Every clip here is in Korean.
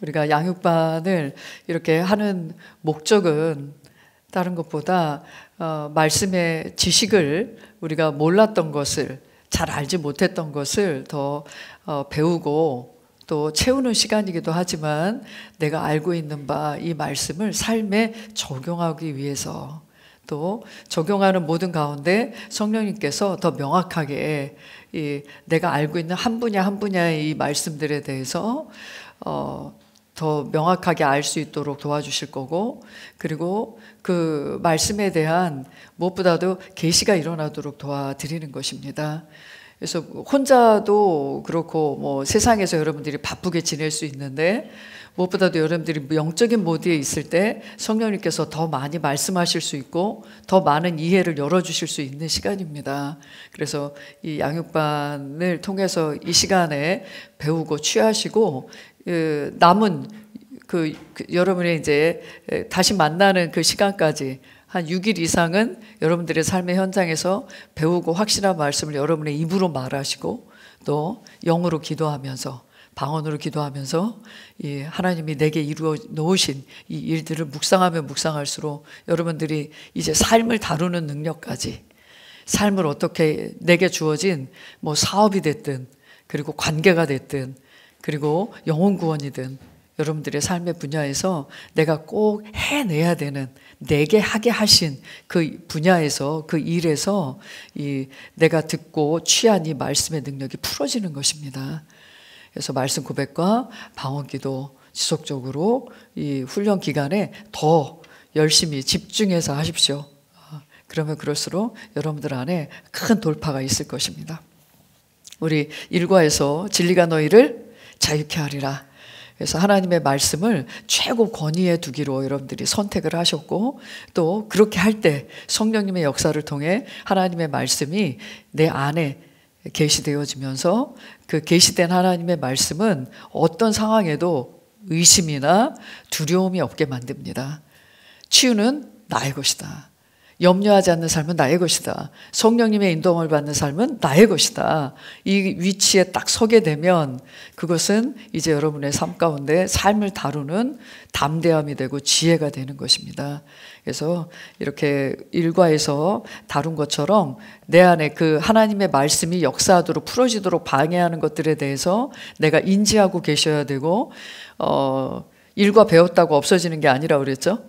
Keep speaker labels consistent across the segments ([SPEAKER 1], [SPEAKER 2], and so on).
[SPEAKER 1] 우리가 양육반을 이렇게 하는 목적은 다른 것보다 말씀의 지식을 우리가 몰랐던 것을 잘 알지 못했던 것을 더 배우고 또 채우는 시간이기도 하지만 내가 알고 있는 바 이 말씀을 삶에 적용하기 위해서 또 적용하는 모든 가운데 성령님께서 더 명확하게 내가 알고 있는 한 분야 한 분야의 이 말씀들에 대해서 더 명확하게 알 수 있도록 도와주실 거고 그리고 그 말씀에 대한 무엇보다도 계시가 일어나도록 도와드리는 것입니다. 그래서 혼자도 그렇고 뭐 세상에서 여러분들이 바쁘게 지낼 수 있는데 무엇보다도 여러분들이 영적인 모드에 있을 때 성령님께서 더 많이 말씀하실 수 있고 더 많은 이해를 열어주실 수 있는 시간입니다. 그래서 이 양육반을 통해서 이 시간에 배우고 취하시고 남은 여러분의 이제 다시 만나는 그 시간까지 한 6일 이상은 여러분들의 삶의 현장에서 배우고 확실한 말씀을 여러분의 입으로 말하시고 또 영으로 기도하면서 방언으로 기도하면서 이 하나님이 내게 이루어 놓으신 이 일들을 묵상하면 묵상할수록 여러분들이 이제 삶을 다루는 능력까지 삶을 어떻게 내게 주어진 뭐 사업이 됐든 그리고 관계가 됐든 그리고 영혼 구원이든 여러분들의 삶의 분야에서 내가 꼭 해내야 되는 내게 하게 하신 그 분야에서 그 일에서 내가 듣고 취한 이 말씀의 능력이 풀어지는 것입니다. 그래서 말씀 고백과 방언기도 지속적으로 이 훈련 기간에 더 열심히 집중해서 하십시오. 그러면 그럴수록 여러분들 안에 큰 돌파가 있을 것입니다. 우리 1과에서 진리가 너희를 자유케 하리라. 그래서 하나님의 말씀을 최고 권위에 두기로 여러분들이 선택을 하셨고 또 그렇게 할 때 성령님의 역사를 통해 하나님의 말씀이 내 안에 계시되어지면서 그 계시된 하나님의 말씀은 어떤 상황에도 의심이나 두려움이 없게 만듭니다. 치유는 나의 것이다. 염려하지 않는 삶은 나의 것이다. 성령님의 인도함을 받는 삶은 나의 것이다. 이 위치에 딱 서게 되면 그것은 이제 여러분의 삶 가운데 삶을 다루는 담대함이 되고 지혜가 되는 것입니다. 그래서 이렇게 1과에서 다룬 것처럼 내 안에 그 하나님의 말씀이 역사하도록 풀어지도록 방해하는 것들에 대해서 내가 인지하고 계셔야 되고 1과 배웠다고 없어지는 게 아니라 그랬죠.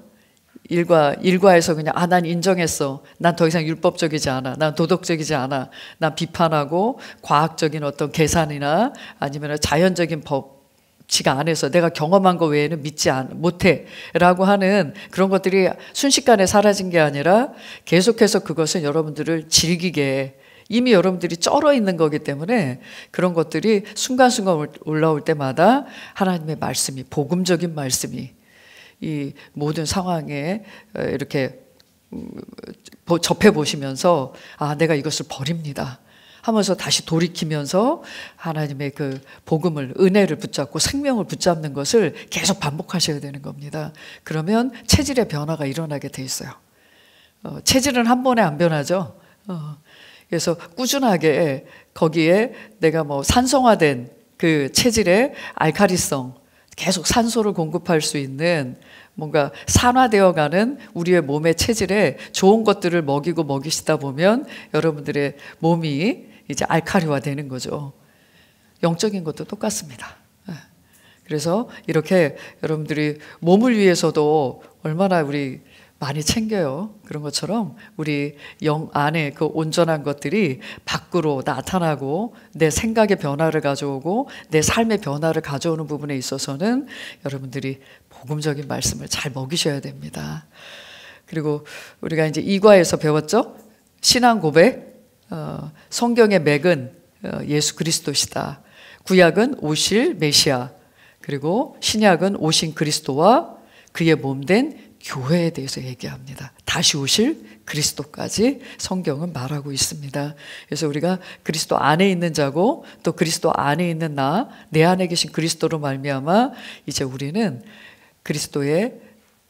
[SPEAKER 1] 1과에서 그냥 난 인정했어. 난 더 이상 율법적이지 않아. 난 도덕적이지 않아. 난 비판하고 과학적인 어떤 계산이나 아니면 자연적인 법칙 안에서 내가 경험한 거 외에는 믿지 못해 라고 하는 그런 것들이 순식간에 사라진 게 아니라 계속해서 그것은 여러분들을 즐기게 이미 여러분들이 쩔어 있는 거기 때문에 그런 것들이 순간순간 올라올 때마다 하나님의 말씀이 복음적인 말씀이 이 모든 상황에 이렇게 접해 보시면서 내가 이것을 버립니다 하면서 다시 돌이키면서 하나님의 그 복음을 은혜를 붙잡고 생명을 붙잡는 것을 계속 반복하셔야 되는 겁니다. 그러면 체질의 변화가 일어나게 돼 있어요. 체질은 한 번에 안 변하죠. 그래서 꾸준하게 거기에 내가 뭐 산성화된 그 체질의 알칼리성 계속 산소를 공급할 수 있는 뭔가 산화되어가는 우리의 몸의 체질에 좋은 것들을 먹이시다 보면 여러분들의 몸이 이제 알칼리화 되는 거죠. 영적인 것도 똑같습니다. 그래서 이렇게 여러분들이 몸을 위해서도 얼마나 우리 많이 챙겨요. 그런 것처럼 우리 영 안에 그 온전한 것들이 밖으로 나타나고 내 생각의 변화를 가져오고 내 삶의 변화를 가져오는 부분에 있어서는 여러분들이 복음적인 말씀을 잘 먹이셔야 됩니다. 그리고 우리가 이제 2과에서 배웠죠. 신앙 고백, 성경의 맥은 예수 그리스도시다. 구약은 오실 메시아, 그리고 신약은 오신 그리스도와 그의 몸된 교회에 대해서 얘기합니다. 다시 오실 그리스도까지 성경은 말하고 있습니다. 그래서 우리가 그리스도 안에 있는 자고 또 그리스도 안에 있는 내 안에 계신 그리스도로 말미암아 이제 우리는 그리스도의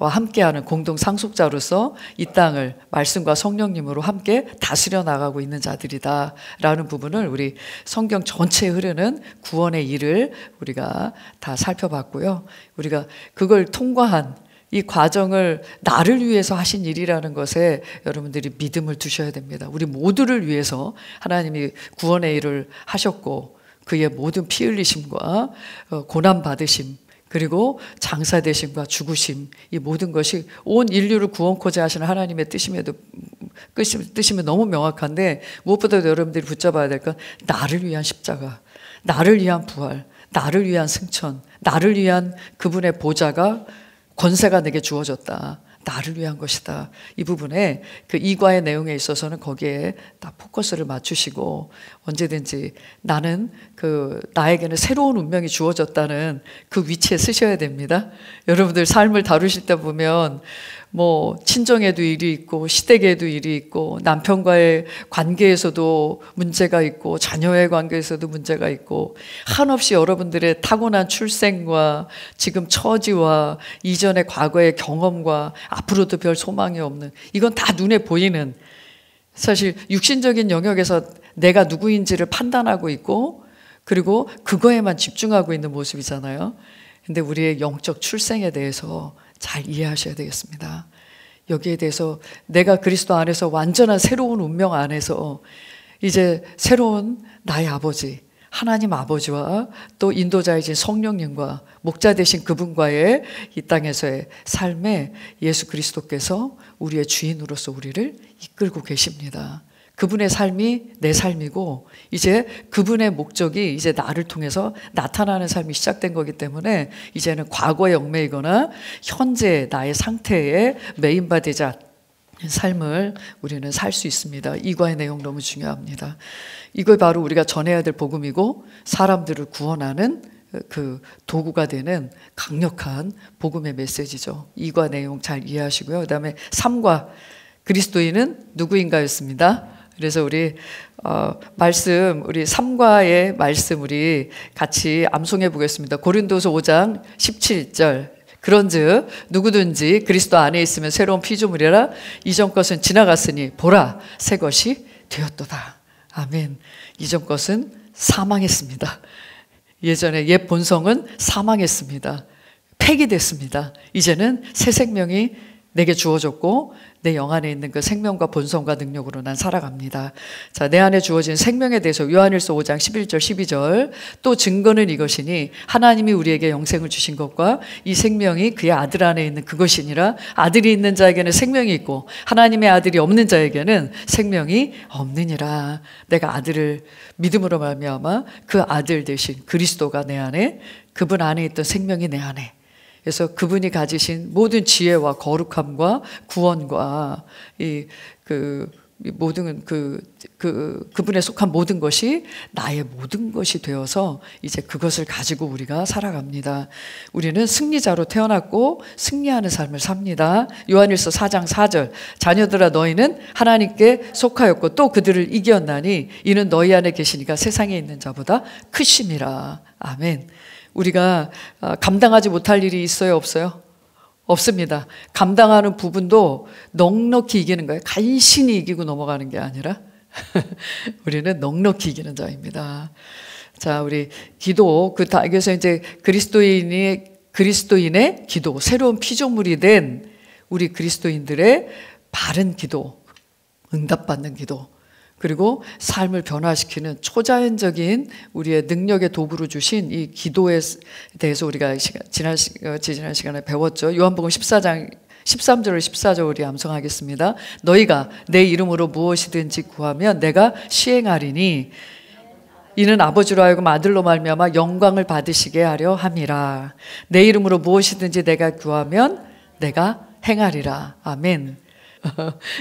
[SPEAKER 1] 함께하는 공동 상속자로서 이 땅을 말씀과 성령님으로 함께 다스려 나가고 있는 자들이다라는 부분을 우리 성경 전체에 흐르는 구원의 일을 우리가 다 살펴봤고요. 우리가 그걸 통과한 이 과정을 나를 위해서 하신 일이라는 것에 여러분들이 믿음을 두셔야 됩니다. 우리 모두를 위해서 하나님이 구원의 일을 하셨고 그의 모든 피 흘리심과 고난받으심 그리고 장사되심과 죽으심 이 모든 것이 온 인류를 구원코자 하시는 하나님의 뜻임에도 뜻이면 너무 명확한데 무엇보다도 여러분들이 붙잡아야 될 건 나를 위한 십자가, 나를 위한 부활, 나를 위한 승천, 나를 위한 그분의 보좌가 권세가 내게 주어졌다. 나를 위한 것이다. 이 부분에 그 이과의 내용에 있어서는 거기에 다 포커스를 맞추시고 언제든지 나는 나에게는 새로운 운명이 주어졌다는 그 위치에 쓰셔야 됩니다. 여러분들 삶을 다루실 때 보면 뭐 친정에도 일이 있고 시댁에도 일이 있고 남편과의 관계에서도 문제가 있고 자녀의 관계에서도 문제가 있고 한없이 여러분들의 타고난 출생과 지금 처지와 이전의 과거의 경험과 앞으로도 별 소망이 없는 이건 다 눈에 보이는 사실 육신적인 영역에서 내가 누구인지를 판단하고 있고 그리고 그거에만 집중하고 있는 모습이잖아요. 근데 우리의 영적 출생에 대해서 잘 이해하셔야 되겠습니다. 여기에 대해서 내가 그리스도 안에서 완전한 새로운 운명 안에서 이제 새로운 나의 아버지 하나님 아버지와 또 인도자이신 성령님과 목자 되신 그분과의 이 땅에서의 삶에 예수 그리스도께서 우리의 주인으로서 우리를 이끌고 계십니다. 그분의 삶이 내 삶이고 이제 그분의 목적이 이제 나를 통해서 나타나는 삶이 시작된 거기 때문에 이제는 과거에 얽매이거나 현재 나의 상태에 매인받이자 삶을 우리는 살 수 있습니다. 이과의 내용 너무 중요합니다. 이걸 바로 우리가 전해야 될 복음이고 사람들을 구원하는 그 도구가 되는 강력한 복음의 메시지죠. 이과 내용 잘 이해하시고요. 그 다음에 3과 그리스도인은 누구인가였습니다. 그래서 우리 말씀 우리 3과의 말씀 우리 같이 암송해 보겠습니다. 고린도서 5장 17절 그런즉 누구든지 그리스도 안에 있으면 새로운 피조물이라 이전 것은 지나갔으니 보라 새 것이 되었도다. 아멘. 이전 것은 사망했습니다. 예전에 옛 본성은 사망했습니다. 폐기됐습니다. 이제는 새 생명이 내게 주어졌고 내 영 안에 있는 그 생명과 본성과 능력으로 난 살아갑니다. 자, 내 안에 주어진 생명에 대해서 요한일서 5장 11절 12절 또 증거는 이것이니 하나님이 우리에게 영생을 주신 것과 이 생명이 그의 아들 안에 있는 그것이니라. 아들이 있는 자에게는 생명이 있고 하나님의 아들이 없는 자에게는 생명이 없느니라. 내가 아들을 믿음으로 말미암아 그 아들 대신 그리스도가 내 안에 그분 안에 있던 생명이 내 안에 그래서 그분이 가지신 모든 지혜와 거룩함과 구원과 모든 그분에 속한 모든 것이 나의 모든 것이 되어서 이제 그것을 가지고 우리가 살아갑니다. 우리는 승리자로 태어났고 승리하는 삶을 삽니다. 요한일서 4장 4절 자녀들아 너희는 하나님께 속하였고 또 그들을 이겼나니 이는 너희 안에 계시니까 세상에 있는 자보다 크심이라. 아멘. 우리가 감당하지 못할 일이 있어요? 없어요? 없습니다. 감당하는 부분도 넉넉히 이기는 거예요. 간신히 이기고 넘어가는 게 아니라 우리는 넉넉히 이기는 자입니다. 자, 우리 기도 그래서 이제 그리스도인의 기도, 새로운 피조물이 된 우리 그리스도인들의 바른 기도, 응답받는 기도. 그리고 삶을 변화시키는 초자연적인 우리의 능력의 도구로 주신 이 기도에 대해서 우리가 지난 시간에 배웠죠. 요한복음 14장 13절 14절 우리 암송하겠습니다. 너희가 내 이름으로 무엇이든지 구하면 내가 시행하리니 이는 아버지로 하여금 아들로 말미암아 영광을 받으시게 하려 함이라. 내 이름으로 무엇이든지 내가 구하면 내가 행하리라. 아멘.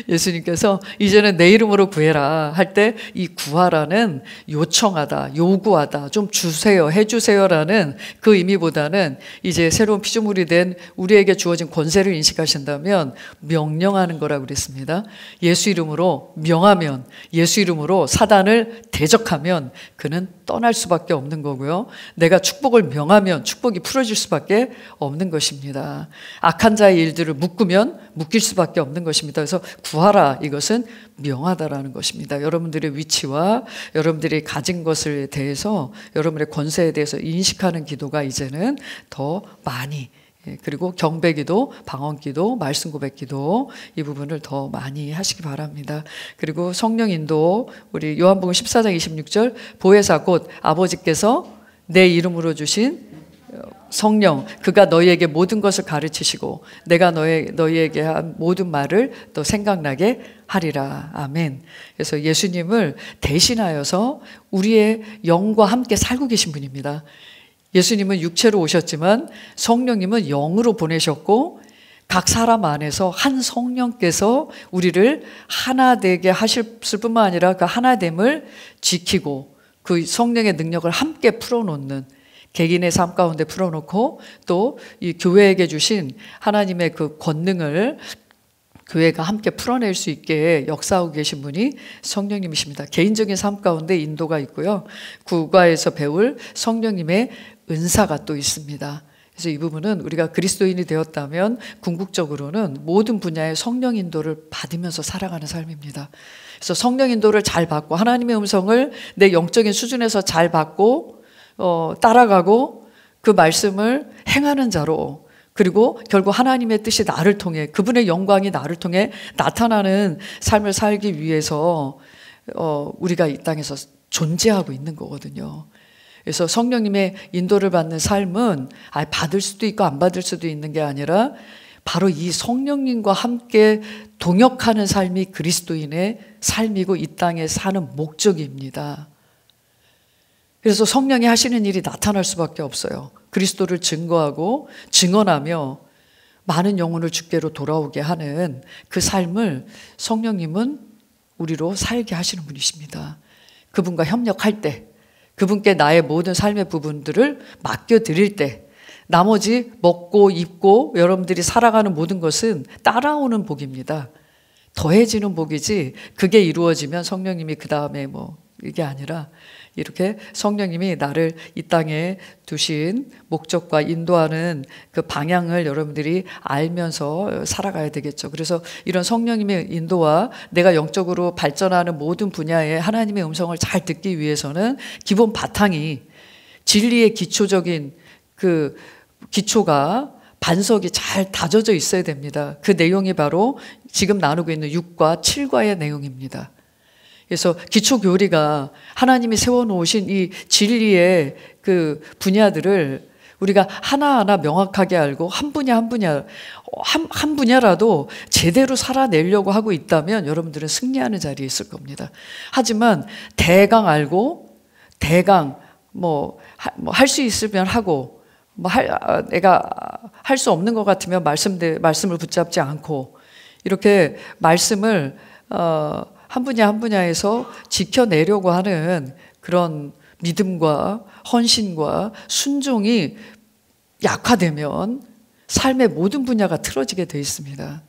[SPEAKER 1] 예수님께서 이제는 내 이름으로 구해라 할 때 이 구하라는 요청하다, 요구하다, 좀 주세요, 해주세요라는 그 의미보다는 이제 새로운 피조물이 된 우리에게 주어진 권세를 인식하신다면 명령하는 거라고 그랬습니다. 예수 이름으로 명하면, 예수 이름으로 사단을 대적하면 그는 떠날 수밖에 없는 거고요. 내가 축복을 명하면 축복이 풀어질 수밖에 없는 것입니다. 악한 자의 일들을 묶으면 묶일 수밖에 없는 것입니다. 그래서 구하라, 이것은 명하다라는 것입니다. 여러분들의 위치와 여러분들이 가진 것에 대해서, 여러분의 권세에 대해서 인식하는 기도가 이제는 더 많이, 그리고 경배기도, 방언기도, 말씀 고백기도, 이 부분을 더 많이 하시기 바랍니다. 그리고 성령 인도, 우리 요한복음 14장 26절, 보혜사 곧 아버지께서 내 이름으로 주신 성령, 그가 너희에게 모든 것을 가르치시고 내가 너희에게 한 모든 말을 또 생각나게 하리라. 아멘. 그래서 예수님을 대신하여서 우리의 영과 함께 살고 계신 분입니다. 예수님은 육체로 오셨지만 성령님은 영으로 보내셨고, 각 사람 안에서 한 성령께서 우리를 하나 되게 하실 뿐만 아니라 그 하나됨을 지키고 그 성령의 능력을 함께 풀어놓는, 개인의 삶 가운데 풀어놓고 또 이 교회에게 주신 하나님의 그 권능을 교회가 함께 풀어낼 수 있게 역사하고 계신 분이 성령님이십니다. 개인적인 삶 가운데 인도가 있고요, 국가에서 배울 성령님의 은사가 또 있습니다. 그래서 이 부분은 우리가 그리스도인이 되었다면 궁극적으로는 모든 분야의 성령 인도를 받으면서 살아가는 삶입니다. 그래서 성령 인도를 잘 받고 하나님의 음성을 내 영적인 수준에서 잘 받고 따라가고 그 말씀을 행하는 자로, 그리고 결국 하나님의 뜻이 나를 통해, 그분의 영광이 나를 통해 나타나는 삶을 살기 위해서 우리가 이 땅에서 존재하고 있는 거거든요. 그래서 성령님의 인도를 받는 삶은 받을 수도 있고 안 받을 수도 있는 게 아니라 바로 이 성령님과 함께 동역하는 삶이 그리스도인의 삶이고 이 땅에 사는 목적입니다. 그래서 성령이 하시는 일이 나타날 수밖에 없어요. 그리스도를 증거하고 증언하며 많은 영혼을 주께로 돌아오게 하는 그 삶을 성령님은 우리로 살게 하시는 분이십니다. 그분과 협력할 때, 그분께 나의 모든 삶의 부분들을 맡겨드릴 때, 나머지 먹고 입고 여러분들이 살아가는 모든 것은 따라오는 복입니다. 더해지는 복이지, 그게 이루어지면 성령님이 그 다음에 이게 아니라, 이렇게 성령님이 나를 이 땅에 두신 목적과 인도하는 그 방향을 여러분들이 알면서 살아가야 되겠죠. 그래서 이런 성령님의 인도와 내가 영적으로 발전하는 모든 분야에 하나님의 음성을 잘 듣기 위해서는 기본 바탕이, 진리의 기초적인 그 기초가, 반석이 잘 다져져 있어야 됩니다. 그 내용이 바로 지금 나누고 있는 6과 7과의 내용입니다. 그래서 기초교리가 하나님이 세워놓으신 이 진리의 그 분야들을 우리가 하나하나 명확하게 알고 한 분야라도 제대로 살아내려고 하고 있다면 여러분들은 승리하는 자리에 있을 겁니다. 하지만 대강 알고 대강 할 수 있으면 하고 내가 할 수 없는 것 같으면 말씀을 붙잡지 않고 이렇게 말씀을 한 분야 한 분야에서 지켜내려고 하는 그런 믿음과 헌신과 순종이 약화되면 삶의 모든 분야가 틀어지게 돼 있습니다.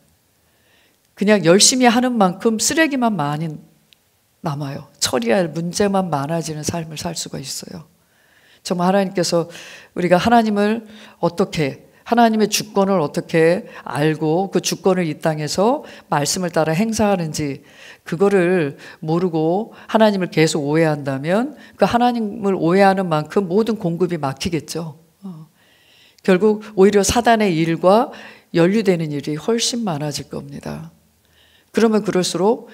[SPEAKER 1] 그냥 열심히 하는 만큼 쓰레기만 많이 남아요. 처리할 문제만 많아지는 삶을 살 수가 있어요. 정말 하나님께서 우리가 하나님을 어떻게, 하나님의 주권을 어떻게 알고 그 주권을 이 땅에서 말씀을 따라 행사하는지 그거를 모르고 하나님을 계속 오해한다면 그 하나님을 오해하는 만큼 모든 공급이 막히겠죠. 결국 오히려 사단의 일과 연루되는 일이 훨씬 많아질 겁니다. 그러면 그럴수록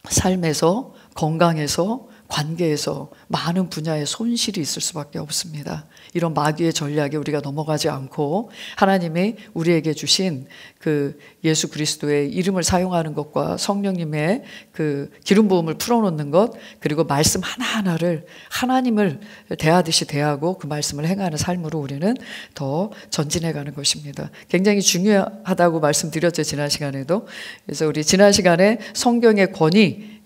[SPEAKER 1] 삶에서, 건강에서, 관계에서 많은 분야의 손실이 있을 수밖에 없습니다. 이런 마귀의 전략에 우리가 넘어가지 않고 하나님이 우리에게 주신 그 예수 그리스도의 이름을 사용하는 것과 성령님의 그 기름 부음을 풀어놓는 것, 그리고 말씀 하나하나를 하나님을 대하듯이 대하고 그 말씀을 행하는 삶으로 우리는 더 전진해가는 것입니다. 굉장히 중요하다고 말씀드렸죠, 지난 시간에도. 그래서 우리 지난 시간에 성경의 권위,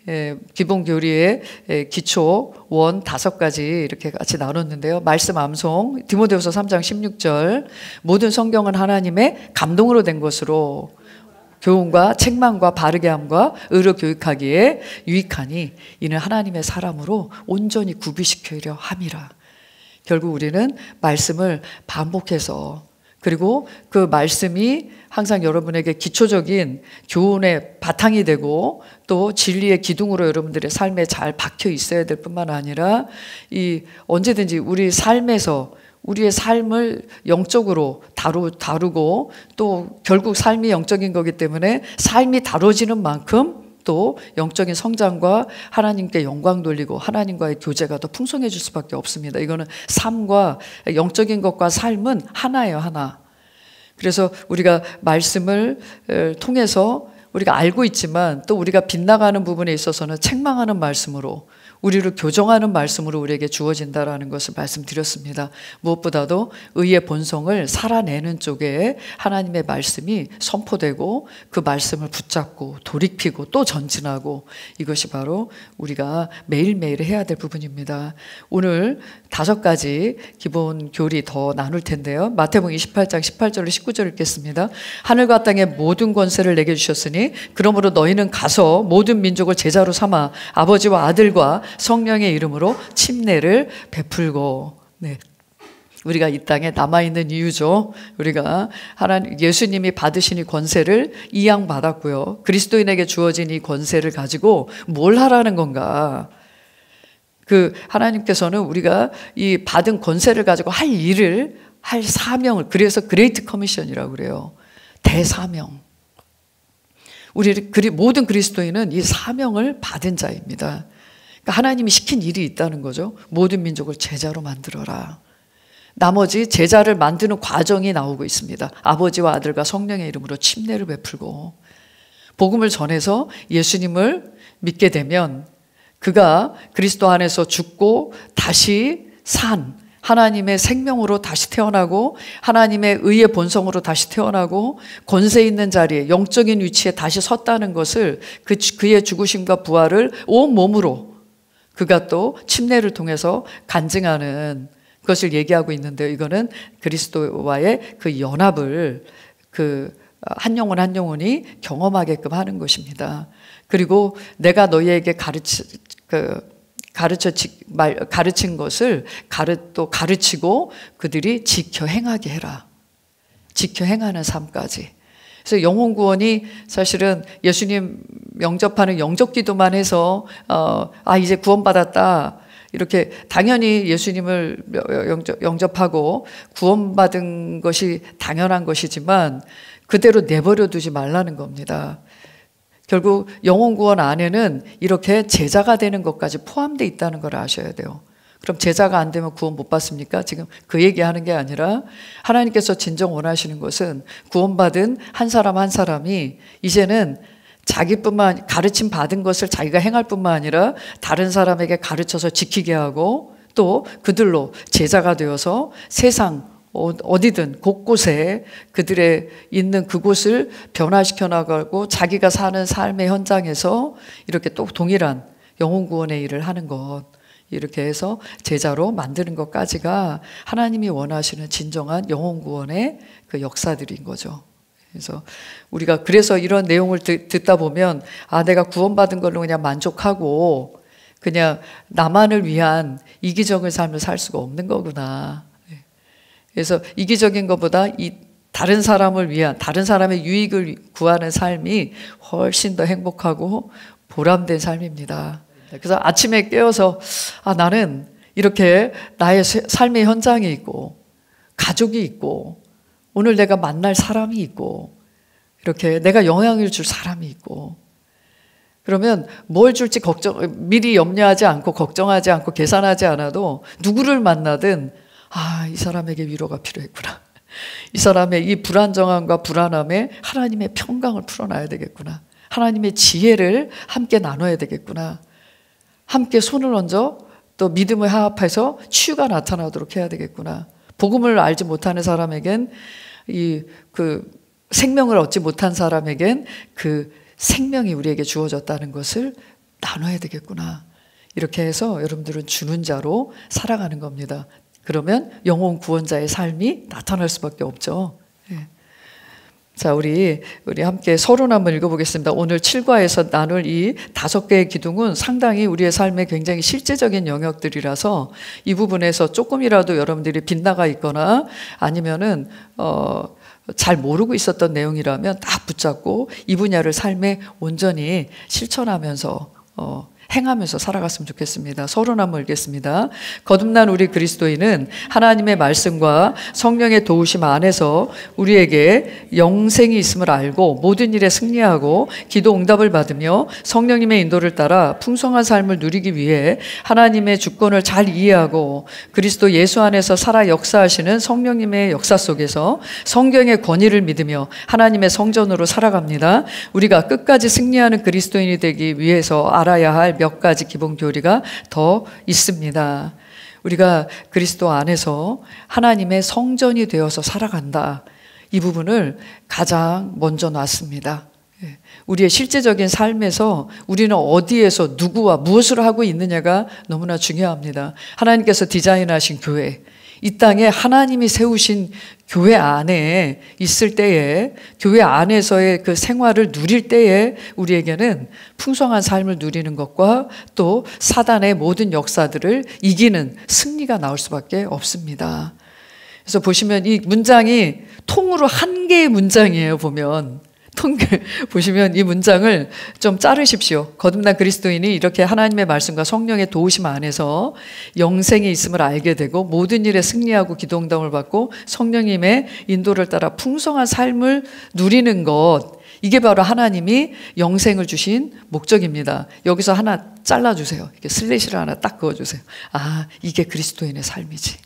[SPEAKER 1] 기본 교리의 기초 원 5가지 이렇게 같이 나눴는데요. 말씀 암송, 디모데후서 3장 16절, 모든 성경은 하나님의 감동으로 된 것으로 교훈과 책망과 바르게 함과 의로 교육하기에 유익하니 이는 하나님의 사람으로 온전히 구비시키려 함이라. 결국 우리는 말씀을 반복해서, 그리고 그 말씀이 항상 여러분에게 기초적인 교훈의 바탕이 되고 또 진리의 기둥으로 여러분들의 삶에 잘 박혀 있어야 될 뿐만 아니라 이 언제든지 우리 삶에서 우리의 삶을 영적으로 다루고 또 결국 삶이 영적인 거기 때문에 삶이 다뤄지는 만큼 또 영적인 성장과 하나님께 영광 돌리고 하나님과의 교제가 더 풍성해질 수밖에 없습니다. 이거는 삶과 영적인 것과 삶은 하나예요, 하나. 그래서 우리가 말씀을 통해서 우리가 알고 있지만 또 우리가 빗나가는 부분에 있어서는 책망하는 말씀으로, 우리를 교정하는 말씀으로 우리에게 주어진다라는 것을 말씀드렸습니다. 무엇보다도 의의 본성을 살아내는 쪽에 하나님의 말씀이 선포되고 그 말씀을 붙잡고 돌이키고 또 전진하고, 이것이 바로 우리가 매일매일 해야 될 부분입니다. 오늘 5가지 기본 교리 더 나눌 텐데요. 마태복음 28장 18절로 19절 읽겠습니다. 하늘과 땅의 모든 권세를 내게 주셨으니 그러므로 너희는 가서 모든 민족을 제자로 삼아 아버지와 아들과 성령의 이름으로 침례를 베풀고. 네. 우리가 이 땅에 남아있는 이유죠. 우리가 예수님이 받으신 이 권세를 이양받았고요. 그리스도인에게 주어진 이 권세를 가지고 뭘 하라는 건가? 하나님께서는 우리가 이 받은 권세를 가지고 할 일을, 할 사명을, 그래서 그레이트 커미션이라고 그래요. 대사명. 모든 그리스도인은 이 사명을 받은 자입니다. 그러니까 하나님이 시킨 일이 있다는 거죠. 모든 민족을 제자로 만들어라. 나머지 제자를 만드는 과정이 나오고 있습니다. 아버지와 아들과 성령의 이름으로 침례를 베풀고, 복음을 전해서 예수님을 믿게 되면 그가 그리스도 안에서 죽고 다시 산 하나님의 생명으로 다시 태어나고 하나님의 의의 본성으로 다시 태어나고 권세 있는 자리에, 영적인 위치에 다시 섰다는 것을, 그의 죽으심과 부활을 온 몸으로 그가 또 침례를 통해서 간증하는 것을 얘기하고 있는데요. 이거는 그리스도와의 그 연합을 한 영혼 한 영혼이 경험하게끔 하는 것입니다. 그리고 내가 너희에게 가르친 것을 또 가르치고 그들이 지켜 행하게 해라. 지켜 행하는 삶까지. 그래서 영혼 구원이 사실은 예수님 영접하는 영접 기도만 해서 이제 구원받았다, 이렇게 당연히 예수님을 영접하고 구원받은 것이 당연한 것이지만 그대로 내버려 두지 말라는 겁니다. 결국 영혼 구원 안에는 이렇게 제자가 되는 것까지 포함되어 있다는 걸 아셔야 돼요. 그럼 제자가 안 되면 구원 못 받습니까? 지금 그 얘기하는 게 아니라 하나님께서 진정 원하시는 것은 구원받은 한 사람 한 사람이 이제는 자기뿐만, 가르침 받은 것을 자기가 행할 뿐만 아니라 다른 사람에게 가르쳐서 지키게 하고 또 그들로 제자가 되어서 세상 어디든 곳곳에 그들의 있는 그곳을 변화시켜 나가고 자기가 사는 삶의 현장에서 이렇게 또 동일한 영혼 구원의 일을 하는 것, 이렇게 해서 제자로 만드는 것까지가 하나님이 원하시는 진정한 영혼 구원의 그 역사들인 거죠. 그래서 이런 내용을 듣다 보면 내가 구원받은 걸로 그냥 만족하고 그냥 나만을 위한 이기적인 삶을 살 수가 없는 거구나. 그래서 이기적인 것보다 다른 사람을 위한, 다른 사람의 유익을 구하는 삶이 훨씬 더 행복하고 보람된 삶입니다. 그래서 아침에 깨어서 나는 이렇게 나의 삶의 현장이 있고 가족이 있고 오늘 내가 만날 사람이 있고 이렇게 내가 영향을 줄 사람이 있고, 그러면 뭘 줄지 미리 염려하지 않고 걱정하지 않고 계산하지 않아도 누구를 만나든 이 사람에게 위로가 필요했구나. 이 사람의 이 불안정함과 불안함에 하나님의 평강을 풀어놔야 되겠구나. 하나님의 지혜를 함께 나눠야 되겠구나. 함께 손을 얹어 또 믿음을 화합해서 치유가 나타나도록 해야 되겠구나. 복음을 알지 못하는 사람에겐 생명을 얻지 못한 사람에겐 그 생명이 우리에게 주어졌다는 것을 나눠야 되겠구나. 이렇게 해서 여러분들은 주는 자로 살아가는 겁니다. 그러면 영혼 구원자의 삶이 나타날 수밖에 없죠. 자, 우리 함께 서론 한번 읽어보겠습니다. 오늘 7과에서 나눌 이 5개의 기둥은 상당히 우리의 삶에 굉장히 실제적인 영역들이라서 이 부분에서 조금이라도 여러분들이 빗나가 있거나 아니면은 잘 모르고 있었던 내용이라면 딱 붙잡고 이 분야를 삶에 온전히 실천하면서 행하면서 살아갔으면 좋겠습니다. 서론 한번 읽겠습니다. 거듭난 우리 그리스도인은 하나님의 말씀과 성령의 도우심 안에서 우리에게 영생이 있음을 알고 모든 일에 승리하고 기도 응답을 받으며 성령님의 인도를 따라 풍성한 삶을 누리기 위해 하나님의 주권을 잘 이해하고 그리스도 예수 안에서 살아 역사하시는 성령님의 역사 속에서 성경의 권위를 믿으며 하나님의 성전으로 살아갑니다. 우리가 끝까지 승리하는 그리스도인이 되기 위해서 알아야 할 몇 가지 기본 교리가 더 있습니다. 우리가 그리스도 안에서 하나님의 성전이 되어서 살아간다. 이 부분을 가장 먼저 놨습니다. 우리의 실제적인 삶에서 우리는 어디에서 누구와 무엇을 하고 있느냐가 너무나 중요합니다. 하나님께서 디자인하신 교회, 이 땅에 하나님이 세우신 교회 안에 있을 때에, 교회 안에서의 그 생활을 누릴 때에 우리에게는 풍성한 삶을 누리는 것과 또 사단의 모든 역사들을 이기는 승리가 나올 수밖에 없습니다. 그래서 보시면 이 문장이 통으로 한 개의 문장이에요. 보시면 이 문장을 좀 자르십시오. 거듭난 그리스도인이 이렇게 하나님의 말씀과 성령의 도우심 안에서 영생이 있음을 알게 되고 모든 일에 승리하고 기도 응답을 받고 성령님의 인도를 따라 풍성한 삶을 누리는 것, 이게 바로 하나님이 영생을 주신 목적입니다. 여기서 하나 잘라주세요. 이렇게 슬래시를 하나 딱 그어주세요. 아, 이게 그리스도인의 삶이지.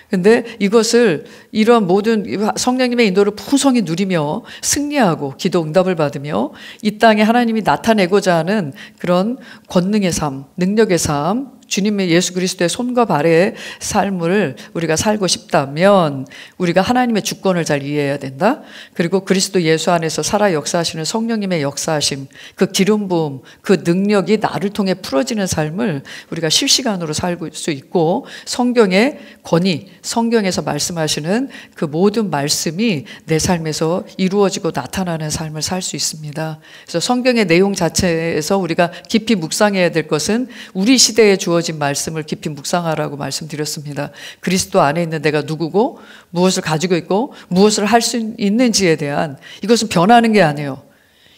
[SPEAKER 1] 근데 이것을 이런 모든 성령님의 인도를 풍성히 누리며 승리하고 기도 응답을 받으며 이 땅에 하나님이 나타내고자 하는 그런 권능의 삶, 능력의 삶, 주님의 예수 그리스도의 손과 발의 삶을 우리가 살고 싶다면 우리가 하나님의 주권을 잘 이해해야 된다. 그리고 그리스도 예수 안에서 살아 역사하시는 성령님의 역사하심, 그 기름 부음, 그 능력이 나를 통해 풀어지는 삶을 우리가 실시간으로 살고 수 있고 성경의 권위, 성경에서 말씀하시는 그 모든 말씀이 내 삶에서 이루어지고 나타나는 삶을 살 수 있습니다. 그래서 성경의 내용 자체에서 우리가 깊이 묵상해야 될 것은 우리 시대에 주어진 말씀을 깊이 묵상하라고 말씀드렸습니다. 그리스도 안에 있는 내가 누구고 무엇을 가지고 있고 무엇을 할 수 있는지에 대한, 이것은 변하는 게 아니에요.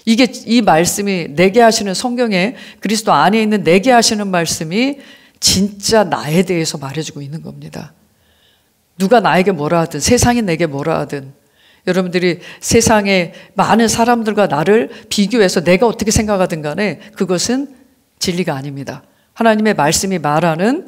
[SPEAKER 1] 이 말씀이 내게 하시는, 성경에 그리스도 안에 있는 내게 하시는 말씀이 진짜 나에 대해서 말해주고 있는 겁니다. 누가 나에게 뭐라 하든, 세상이 내게 뭐라 하든, 여러분들이 세상의 많은 사람들과 나를 비교해서 내가 어떻게 생각하든 간에 그것은 진리가 아닙니다. 하나님의 말씀이 말하는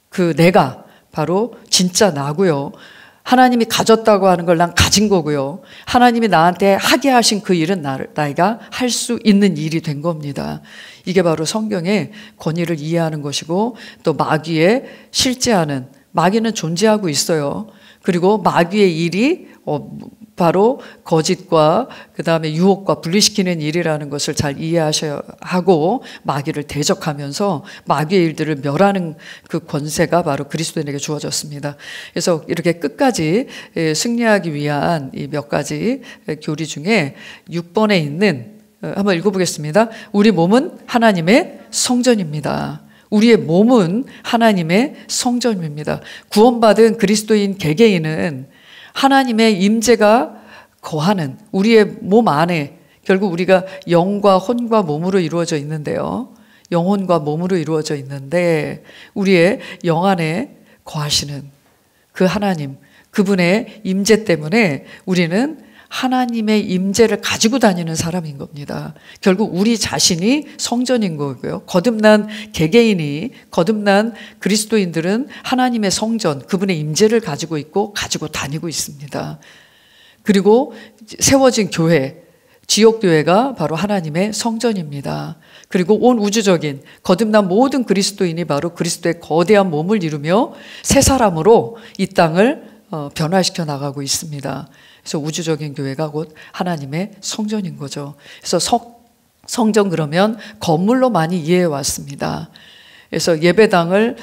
[SPEAKER 1] 그 내가 바로 진짜 나고요. 하나님이 가졌다고 하는 걸 난 가진 거고요. 하나님이 나한테 하게 하신 그 일은 내가 할 수 있는 일이 된 겁니다. 이게 바로 성경의 권위를 이해하는 것이고, 또 마귀의 실제하는, 마귀는 존재하고 있어요. 그리고 마귀의 일이 바로 거짓과 그 다음에 유혹과 분리시키는 일이라는 것을 잘 이해하셔야 하고, 마귀를 대적하면서 마귀의 일들을 멸하는 그 권세가 바로 그리스도인에게 주어졌습니다. 그래서 이렇게 끝까지 승리하기 위한 이 몇 가지 교리 중에 6번에 있는, 한번 읽어보겠습니다. 우리 몸은 하나님의 성전입니다. 우리의 몸은 하나님의 성전입니다. 구원받은 그리스도인 개개인은 하나님의 임재가 거하는 우리의 몸 안에, 결국 우리가 영과 혼과 몸으로 이루어져 있는데요. 영혼과 몸으로 이루어져 있는데 우리의 영 안에 거하시는 그 하나님, 그분의 임재 때문에 우리는 하나님의 임재를 가지고 다니는 사람인 겁니다. 결국 우리 자신이 성전인 거고요. 거듭난 개개인이, 거듭난 그리스도인들은 하나님의 성전, 그분의 임재를 가지고 있고 가지고 다니고 있습니다. 그리고 세워진 교회, 지옥교회가 바로 하나님의 성전입니다. 그리고 온 우주적인 거듭난 모든 그리스도인이 바로 그리스도의 거대한 몸을 이루며 새 사람으로 이 땅을 변화시켜 나가고 있습니다. 그래서 우주적인 교회가 곧 하나님의 성전인 거죠. 그래서 성전 그러면 건물로 많이 이해해 왔습니다. 그래서 예배당을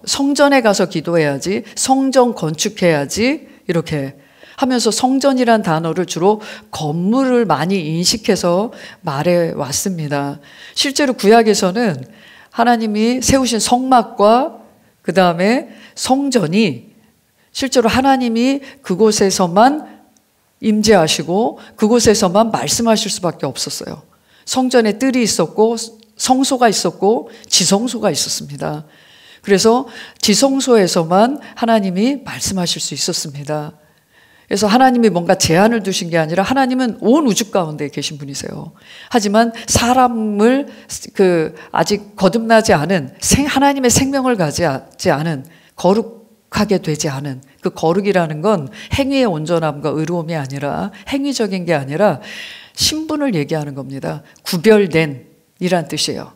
[SPEAKER 1] 성전에 가서 기도해야지, 성전 건축해야지, 이렇게 하면서 성전이란 단어를 주로 건물을 많이 인식해서 말해 왔습니다. 실제로 구약에서는 하나님이 세우신 성막과 그 다음에 성전이 실제로 하나님이 그곳에서만 임재하시고 그곳에서만 말씀하실 수밖에 없었어요. 성전에 뜰이 있었고 성소가 있었고 지성소가 있었습니다. 그래서 지성소에서만 하나님이 말씀하실 수 있었습니다. 그래서 하나님이 뭔가 제한을 두신 게 아니라 하나님은 온 우주 가운데 계신 분이세요. 하지만 사람을 아직 거듭나지 않은 하나님의 생명을 가지지 않은 거룩하게 되지 않은 그 거룩이라는 건 행위의 온전함과 의로움이 아니라 행위적인 게 아니라 신분을 얘기하는 겁니다. 구별된 이란 뜻이에요.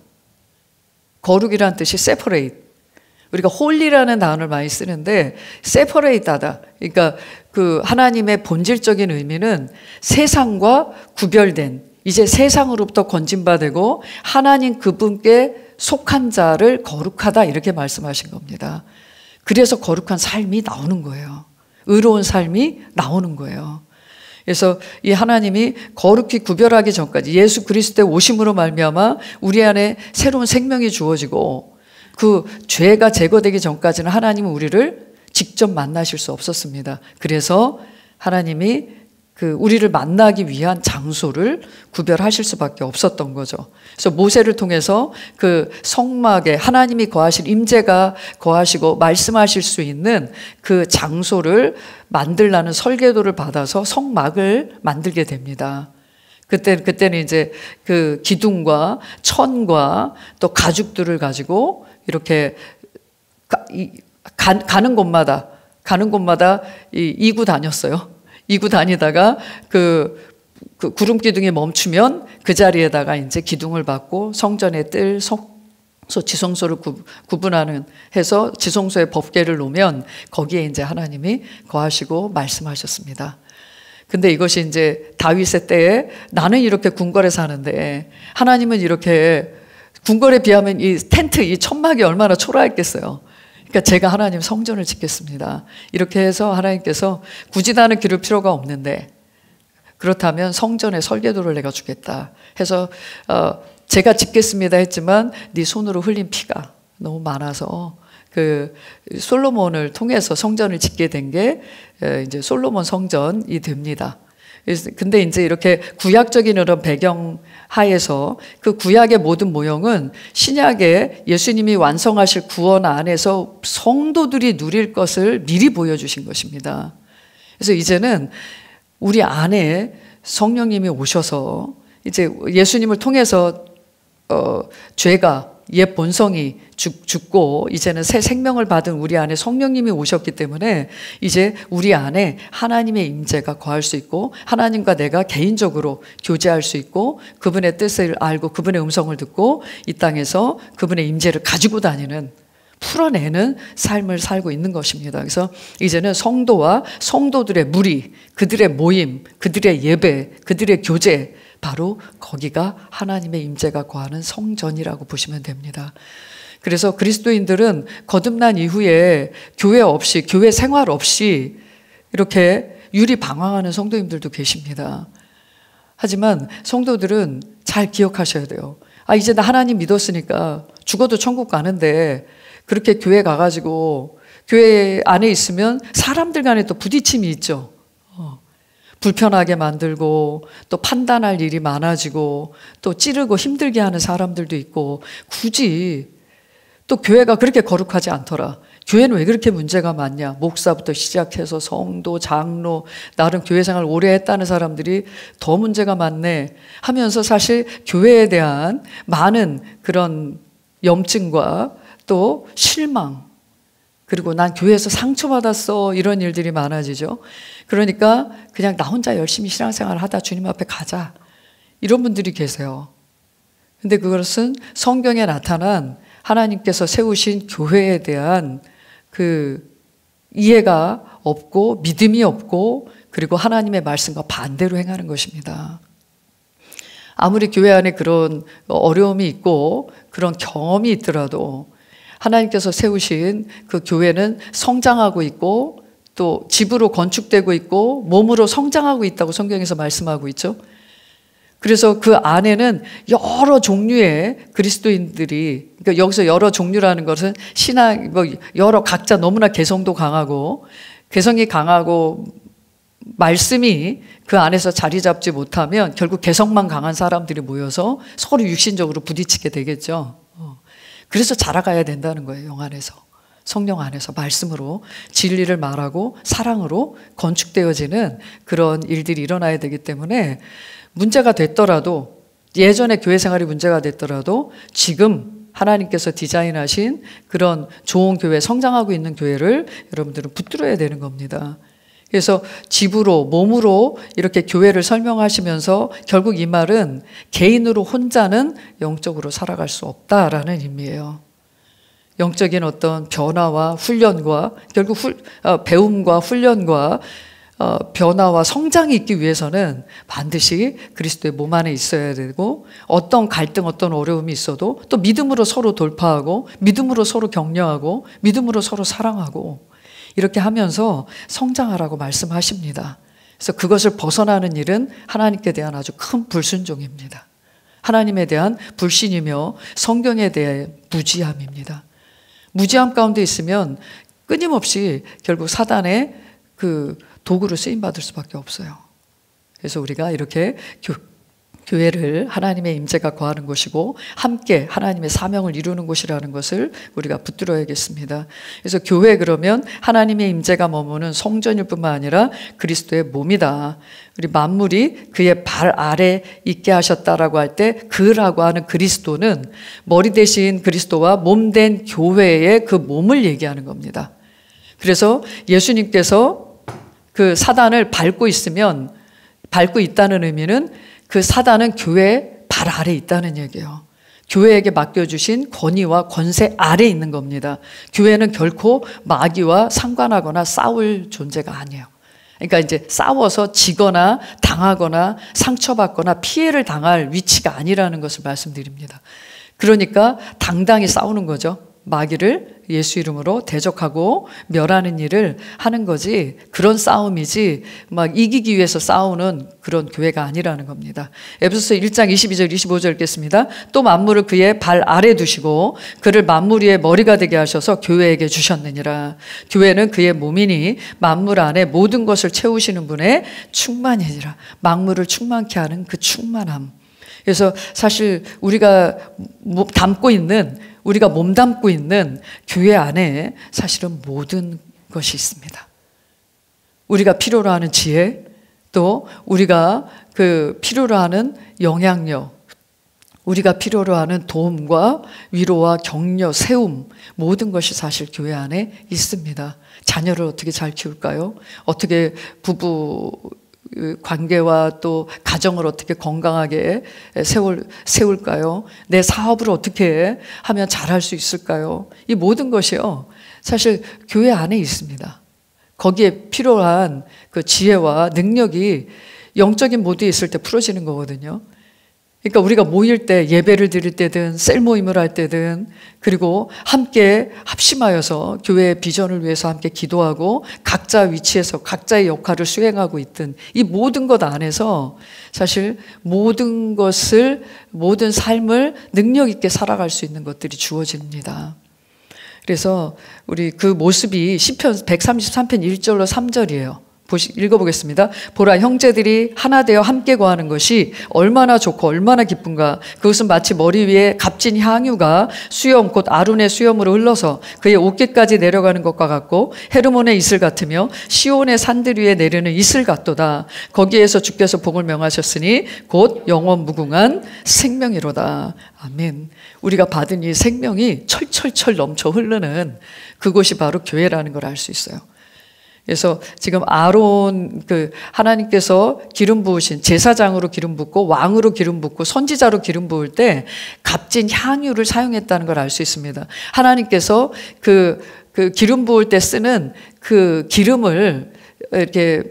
[SPEAKER 1] 거룩이란 뜻이 separate. 우리가 홀리라는 단어를 많이 쓰는데 separate하다. 그러니까 그 하나님의 본질적인 의미는 세상과 구별된, 이제 세상으로부터 건진바되고 하나님 그분께 속한 자를 거룩하다 이렇게 말씀하신 겁니다. 그래서 거룩한 삶이 나오는 거예요. 의로운 삶이 나오는 거예요. 그래서 이 하나님이 거룩히 구별하기 전까지 예수 그리스도의 오심으로 말미암아 우리 안에 새로운 생명이 주어지고 그 죄가 제거되기 전까지는 하나님은 우리를 직접 만나실 수 없었습니다. 그래서 하나님이 우리를 만나기 위한 장소를 구별하실 수밖에 없었던 거죠. 그래서 모세를 통해서 그 성막에 하나님이 거하실 임재가 거하시고 말씀하실 수 있는 그 장소를 만들라는 설계도를 받아서 성막을 만들게 됩니다. 그때는 이제 그 기둥과 천과 또 가죽들을 가지고 이렇게 가는 곳마다 이구 다녔어요. 이구 다니다가 그 구름 기둥이 멈추면 그 자리에다가 이제 기둥을 받고 성전에 뜰 지성소를 구분하는 해서 지성소에 법궤를 놓으면 거기에 이제 하나님이 거하시고 말씀하셨습니다. 근데 이것이 이제 다윗의 때에 나는 이렇게 궁궐에 사는데 하나님은 이렇게 궁궐에 비하면 이 텐트, 이 천막이 얼마나 초라했겠어요. 그러니까 제가 하나님 성전을 짓겠습니다. 이렇게 해서 하나님께서 굳이 나는 기를 필요가 없는데 그렇다면 성전의 설계도를 내가 주겠다 해서 제가 짓겠습니다 했지만 네 손으로 흘린 피가 너무 많아서 그 솔로몬을 통해서 성전을 짓게 된 게 이제 솔로몬 성전이 됩니다. 근데 이제 이렇게 구약적인 이런 배경 하에서 그 구약의 모든 모형은 신약에 예수님이 완성하실 구원 안에서 성도들이 누릴 것을 미리 보여주신 것입니다. 그래서 이제는 우리 안에 성령님이 오셔서 이제 예수님을 통해서 죄가 옛 본성이 죽고 이제는 새 생명을 받은 우리 안에 성령님이 오셨기 때문에 이제 우리 안에 하나님의 임재가 거할 수 있고 하나님과 내가 개인적으로 교제할 수 있고 그분의 뜻을 알고 그분의 음성을 듣고 이 땅에서 그분의 임재를 가지고 다니는 풀어내는 삶을 살고 있는 것입니다. 그래서 이제는 성도와 성도들의 무리, 그들의 모임, 그들의 예배, 그들의 교제 바로 거기가 하나님의 임재가 거하는 성전이라고 보시면 됩니다. 그래서 그리스도인들은 거듭난 이후에 교회 없이, 교회 생활 없이 이렇게 유리방황하는 성도님들도 계십니다. 하지만 성도들은 잘 기억하셔야 돼요. 이제 나 하나님 믿었으니까 죽어도 천국 가는데 그렇게 교회 가가지고 교회 안에 있으면 사람들 간에 또 부딪힘이 있죠. 불편하게 만들고 또 판단할 일이 많아지고 또 찌르고 힘들게 하는 사람들도 있고 굳이 또 교회가 그렇게 거룩하지 않더라. 교회는 왜 그렇게 문제가 많냐. 목사부터 시작해서 성도, 장로, 나름 교회 생활 오래 했다는 사람들이 더 문제가 많네 하면서 사실 교회에 대한 많은 그런 염증과 또 실망 그리고 난 교회에서 상처받았어 이런 일들이 많아지죠. 그러니까 그냥 나 혼자 열심히 신앙생활 하다 주님 앞에 가자 이런 분들이 계세요. 근데 그것은 성경에 나타난 하나님께서 세우신 교회에 대한 그 이해가 없고 믿음이 없고 그리고 하나님의 말씀과 반대로 행하는 것입니다. 아무리 교회 안에 그런 어려움이 있고 그런 경험이 있더라도 하나님께서 세우신 그 교회는 성장하고 있고 또 또 집으로 건축되고 있고 몸으로 성장하고 있다고 성경에서 말씀하고 있죠. 그래서 그 안에는 여러 종류의 그리스도인들이, 그러니까 여기서 여러 종류라는 것은 신앙, 여러 각자 너무나 개성도 강하고 개성이 강하고 말씀이 그 안에서 자리 잡지 못하면 결국 개성만 강한 사람들이 모여서 서로 육신적으로 부딪히게 되겠죠. 그래서 자라가야 된다는 거예요. 영 안에서, 성령 안에서 말씀으로 진리를 말하고 사랑으로 건축되어지는 그런 일들이 일어나야 되기 때문에 문제가 됐더라도, 예전에 교회 생활이 문제가 됐더라도 지금 하나님께서 디자인하신 그런 좋은 교회, 성장하고 있는 교회를 여러분들은 붙들어야 되는 겁니다. 그래서 집으로, 몸으로 이렇게 교회를 설명하시면서 결국 이 말은 개인으로 혼자는 영적으로 살아갈 수 없다라는 의미예요. 영적인 어떤 변화와 훈련과 결국 배움과 훈련과 변화와 성장이 있기 위해서는 반드시 그리스도의 몸 안에 있어야 되고, 어떤 갈등, 어떤 어려움이 있어도 또 믿음으로 서로 돌파하고, 믿음으로 서로 격려하고, 믿음으로 서로 사랑하고, 이렇게 하면서 성장하라고 말씀하십니다. 그래서 그것을 벗어나는 일은 하나님께 대한 아주 큰 불순종입니다. 하나님에 대한 불신이며 성경에 대한 무지함입니다. 무지함 가운데 있으면 끊임없이 결국 사단의 그 도구로 쓰임받을 수밖에 없어요. 그래서 우리가 이렇게 교회를 하나님의 임재가 거하는 곳이고 함께 하나님의 사명을 이루는 곳이라는 것을 우리가 붙들어야겠습니다. 그래서 교회, 그러면 하나님의 임재가 머무는 성전일 뿐만 아니라 그리스도의 몸이다. 우리 만물이 그의 발 아래 있게 하셨다라고 할 때 그라고 하는 그리스도는 머리 대신 그리스도와 몸된 교회의 그 몸을 얘기하는 겁니다. 그래서 예수님께서 그 사단을 밟고 있다는 의미는 그 사단은 교회 발 아래 있다는 얘기예요. 교회에게 맡겨주신 권위와 권세 아래 있는 겁니다. 교회는 결코 마귀와 상관하거나 싸울 존재가 아니에요. 그러니까 이제 싸워서 지거나 당하거나 상처받거나 피해를 당할 위치가 아니라는 것을 말씀드립니다. 그러니까 당당히 싸우는 거죠. 마귀를 예수 이름으로 대적하고 멸하는 일을 하는 거지, 그런 싸움이지 막 이기기 위해서 싸우는 그런 교회가 아니라는 겁니다. 에베소서 1장 22절 25절 읽겠습니다. 또 만물을 그의 발 아래 두시고 그를 만물 위의 머리가 되게 하셔서 교회에게 주셨느니라. 교회는 그의 몸이니 만물 안에 모든 것을 채우시는 분의 충만이니라. 만물을 충만케 하는 그 충만함. 그래서 사실 우리가 몸 담고 있는 교회 안에 사실은 모든 것이 있습니다. 우리가 필요로 하는 지혜, 또 우리가 그 필요로 하는 영향력, 우리가 필요로 하는 도움과 위로와 격려, 세움, 모든 것이 사실 교회 안에 있습니다. 자녀를 어떻게 잘 키울까요? 어떻게 부부 관계와 또 가정을 어떻게 건강하게 세울까요? 내 사업을 어떻게 하면 잘할 수 있을까요? 이 모든 것이요, 사실 교회 안에 있습니다. 거기에 필요한 그 지혜와 능력이 영적인 모드에 있을 때 풀어지는 거거든요. 그러니까 우리가 모일 때, 예배를 드릴 때든 셀 모임을 할 때든, 그리고 함께 합심하여서 교회의 비전을 위해서 함께 기도하고 각자 위치에서 각자의 역할을 수행하고 있든, 이 모든 것 안에서 사실 모든 것을, 모든 삶을 능력 있게 살아갈 수 있는 것들이 주어집니다. 그래서 우리 그 모습이 시편 133편 1절로 3절이에요. 읽어보겠습니다. 보라, 형제들이 하나 되어 함께 거하는 것이 얼마나 좋고 얼마나 기쁜가. 그것은 마치 머리 위에 값진 향유가 수염 곧 아론의 수염으로 흘러서 그의 옷깃까지 내려가는 것과 같고, 헤르몬의 이슬 같으며 시온의 산들 위에 내리는 이슬 같도다. 거기에서 주께서 복을 명하셨으니 곧 영원 무궁한 생명이로다. 아멘. 우리가 받은 이 생명이 철철철 넘쳐 흐르는 그곳이 바로 교회라는 걸 알 수 있어요. 그래서 지금 아론, 하나님께서 기름 부으신, 제사장으로 기름 붓고 왕으로 기름 붓고 선지자로 기름 부을 때 값진 향유를 사용했다는 걸 알 수 있습니다. 하나님께서 그 기름 부을 때 쓰는 그 기름을 이렇게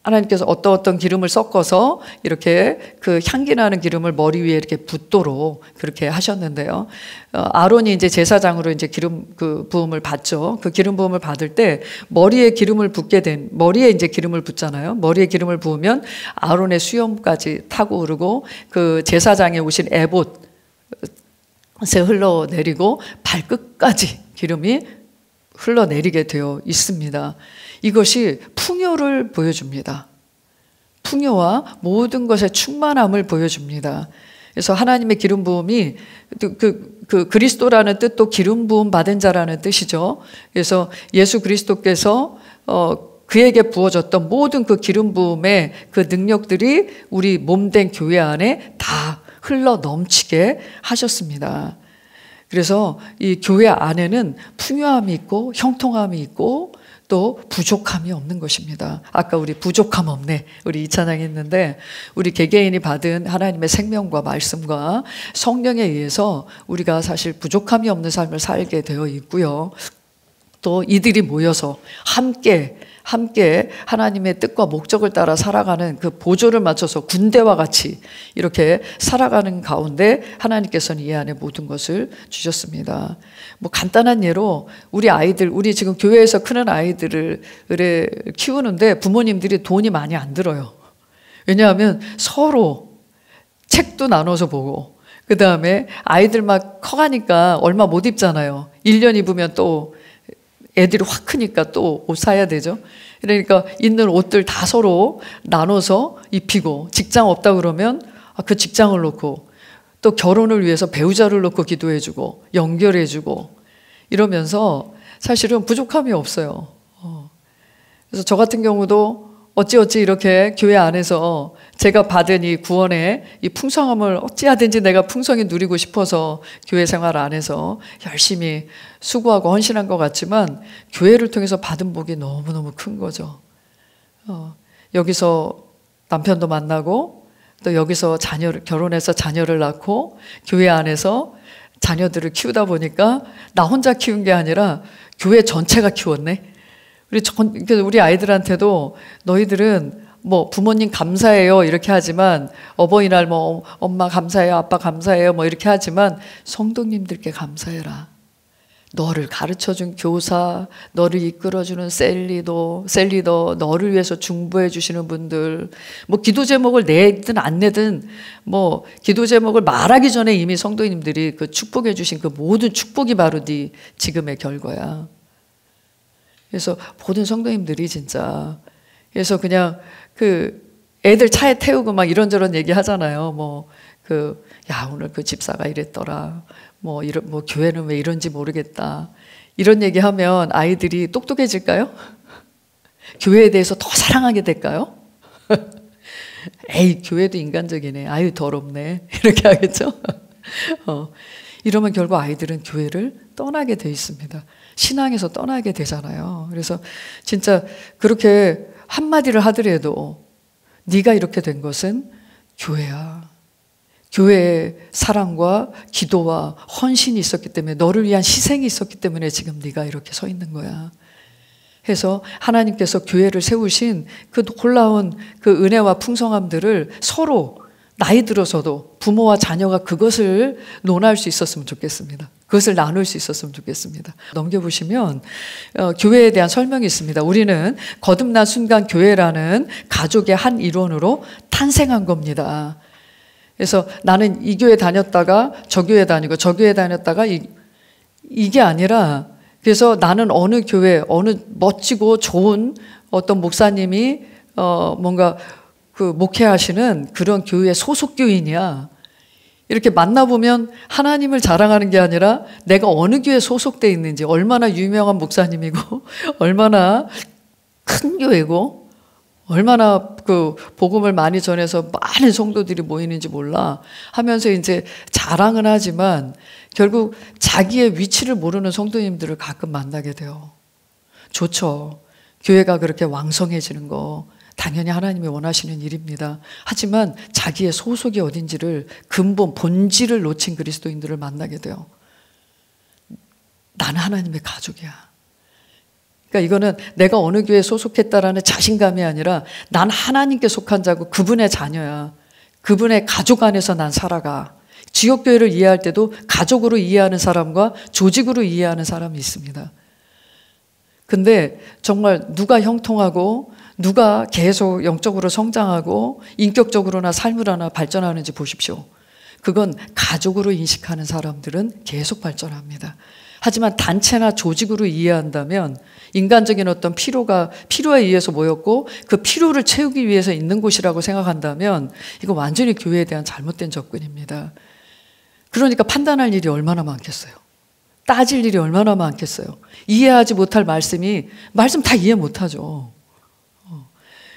[SPEAKER 1] 하나님께서 어떤 기름을 섞어서 이렇게 그 향기 나는 기름을 머리 위에 이렇게 붓도록 그렇게 하셨는데요. 아론이 이제 제사장으로 이제 기름 그 부음을 받죠. 그 기름 부음을 받을 때 머리에 이제 기름을 붓잖아요. 머리에 기름을 부으면 아론의 수염까지 타고 오르고 그 제사장에 오신 에봇에 흘러내리고 발끝까지 기름이 흘러내리게 되어 있습니다. 이것이 풍요를 보여줍니다. 풍요와 모든 것의 충만함을 보여줍니다. 그래서 하나님의 기름 부음이 그 그리스도라는 뜻도 기름 부음 받은 자라는 뜻이죠. 그래서 예수 그리스도께서 그에게 부어졌던 모든 그 기름 부음의 그 능력들이 우리 몸된 교회 안에 다 흘러 넘치게 하셨습니다. 그래서 이 교회 안에는 풍요함이 있고 형통함이 있고 또 부족함이 없는 것입니다. 아까 우리 부족함 없네 우리 이 찬양 했는데 우리 개개인이 받은 하나님의 생명과 말씀과 성령에 의해서 우리가 사실 부족함이 없는 삶을 살게 되어 있고요. 또 이들이 모여서 함께 하나님의 뜻과 목적을 따라 살아가는 그 보조를 맞춰서 군대와 같이 이렇게 살아가는 가운데 하나님께서는 이 안에 모든 것을 주셨습니다. 뭐 간단한 예로 우리 지금 교회에서 크는 아이들을 키우는데 부모님들이 돈이 많이 안 들어요. 왜냐하면 서로 책도 나눠서 보고 그 다음에 아이들 막 커가니까 얼마 못 입잖아요. 1년 입으면 또 애들이 확 크니까 또 옷 사야 되죠. 그러니까 있는 옷들 다 서로 나눠서 입히고 직장 없다 그러면 그 직장을 놓고 또 결혼을 위해서 배우자를 놓고 기도해주고 연결해주고 이러면서 사실은 부족함이 없어요. 그래서 저 같은 경우도 어찌 이렇게 교회 안에서 제가 받은 이 구원의 이 풍성함을 어찌하든지 내가 풍성히 누리고 싶어서 교회 생활 안에서 열심히 수고하고 헌신한 것 같지만 교회를 통해서 받은 복이 너무너무 큰 거죠. 여기서 남편도 만나고 또 여기서 결혼해서 자녀를 낳고 교회 안에서 자녀들을 키우다 보니까 나 혼자 키운 게 아니라 교회 전체가 키웠네. 우리 아이들한테도 너희들은 뭐 부모님 감사해요 이렇게 하지만 어버이날 뭐 엄마 감사해요 아빠 감사해요 뭐 이렇게 하지만 성도님들께 감사해라. 너를 가르쳐준 교사, 너를 이끌어주는 셀리더, 너를 위해서 중보해 주시는 분들, 뭐 기도 제목을 내든 안 내든 뭐 기도 제목을 말하기 전에 이미 성도님들이 그 축복해 주신 그 모든 축복이 바로 네 지금의 결과야. 그래서 모든 성도님들이 진짜 그래서 그냥 그 애들 차에 태우고 막 이런저런 얘기 하잖아요. 야 오늘 그 집사가 이랬더라. 뭐 교회는 왜 이런지 모르겠다. 이런 얘기하면 아이들이 똑똑해질까요? 교회에 대해서 더 사랑하게 될까요? 에이 교회도 인간적이네. 아유 더럽네. 이렇게 하겠죠? 이러면 결국 아이들은 교회를 떠나게 돼 있습니다. 신앙에서 떠나게 되잖아요. 그래서 진짜 그렇게 한마디를 하더라도 네가 이렇게 된 것은 교회야. 교회의 사랑과 기도와 헌신이 있었기 때문에 너를 위한 희생이 있었기 때문에 지금 네가 이렇게 서 있는 거야. 해서 하나님께서 교회를 세우신 그 놀라운 그 은혜와 풍성함들을 서로 나이 들어서도 부모와 자녀가 그것을 논할 수 있었으면 좋겠습니다. 그것을 나눌 수 있었으면 좋겠습니다. 넘겨보시면 교회에 대한 설명이 있습니다. 우리는 거듭난 순간 교회라는 가족의 한 일원으로 탄생한 겁니다. 그래서 나는 이 교회 다녔다가 저 교회 다니고 저 교회 다녔다가 이게 아니라 그래서 나는 어느 교회 어느 멋지고 좋은 어떤 목사님이 뭔가 그 목회하시는 그런 교회의 소속 교인이야. 이렇게 만나보면 하나님을 자랑하는 게 아니라 내가 어느 교회에 소속돼 있는지 얼마나 유명한 목사님이고 얼마나 큰 교회고 얼마나 그 복음을 많이 전해서 많은 성도들이 모이는지 몰라 하면서 이제 자랑은 하지만 결국 자기의 위치를 모르는 성도님들을 가끔 만나게 돼요. 좋죠. 교회가 그렇게 왕성해지는 거 당연히 하나님이 원하시는 일입니다. 하지만 자기의 소속이 어딘지를 근본 본질을 놓친 그리스도인들을 만나게 돼요. 나는 하나님의 가족이야. 그러니까 이거는 내가 어느 교회에 소속했다라는 자신감이 아니라 난 하나님께 속한 자고 그분의 자녀야. 그분의 가족 안에서 난 살아가. 지역교회를 이해할 때도 가족으로 이해하는 사람과 조직으로 이해하는 사람이 있습니다. 근데 정말 누가 형통하고 누가 계속 영적으로 성장하고 인격적으로나 삶을 하나 발전하는지 보십시오. 그건 가족으로 인식하는 사람들은 계속 발전합니다. 하지만 단체나 조직으로 이해한다면 인간적인 어떤 필요에 의해서 모였고 그 필요를 채우기 위해서 있는 곳이라고 생각한다면 이거 완전히 교회에 대한 잘못된 접근입니다. 그러니까 판단할 일이 얼마나 많겠어요. 따질 일이 얼마나 많겠어요. 이해하지 못할 말씀 다 이해 못하죠.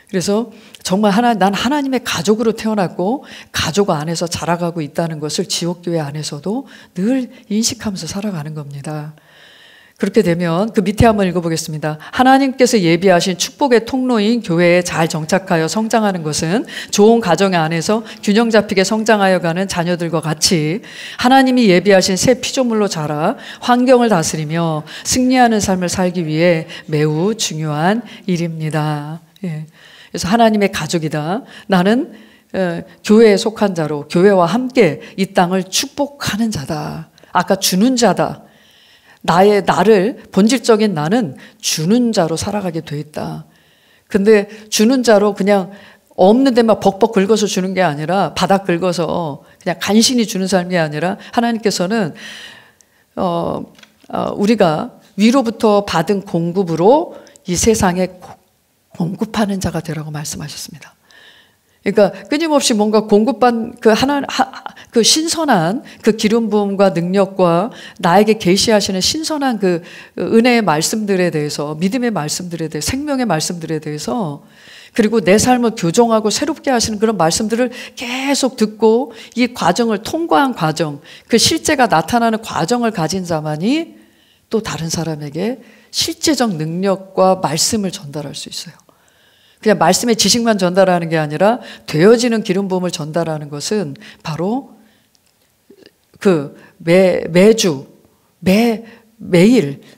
[SPEAKER 1] 그래서 정말 난 하나님의 가족으로 태어났고 가족 안에서 자라가고 있다는 것을 지옥교회 안에서도 늘 인식하면서 살아가는 겁니다. 그렇게 되면 그 밑에 한번 읽어보겠습니다. 하나님께서 예비하신 축복의 통로인 교회에 잘 정착하여 성장하는 것은 좋은 가정 안에서 균형 잡히게 성장하여 가는 자녀들과 같이 하나님이 예비하신 새 피조물로 자라 환경을 다스리며 승리하는 삶을 살기 위해 매우 중요한 일입니다. 예. 그래서 하나님의 가족이다. 나는 교회에 속한 자로 교회와 함께 이 땅을 축복하는 자다. 아까 주는 자다. 나를 본질적인 나는 주는 자로 살아가게 돼 있다. 근데 주는 자로 그냥 없는 데만 벅벅 긁어서 주는 게 아니라 바닥 긁어서 그냥 간신히 주는 삶이 아니라 하나님께서는 우리가 위로부터 받은 공급으로 이 세상에 공급하는 자가 되라고 말씀하셨습니다. 그러니까 끊임없이 뭔가 공급받은 그 신선한 그 기름 부음과 능력과 나에게 계시하시는 신선한 그 은혜의 말씀들에 대해서, 믿음의 말씀들에 대해서, 생명의 말씀들에 대해서, 그리고 내 삶을 교정하고 새롭게 하시는 그런 말씀들을 계속 듣고 이 과정을 통과한 과정, 그 실제가 나타나는 과정을 가진 자만이 또 다른 사람에게 실제적 능력과 말씀을 전달할 수 있어요. 그냥 말씀의 지식만 전달하는 게 아니라 되어지는 기름 부음을 전달하는 것은 바로 그 매일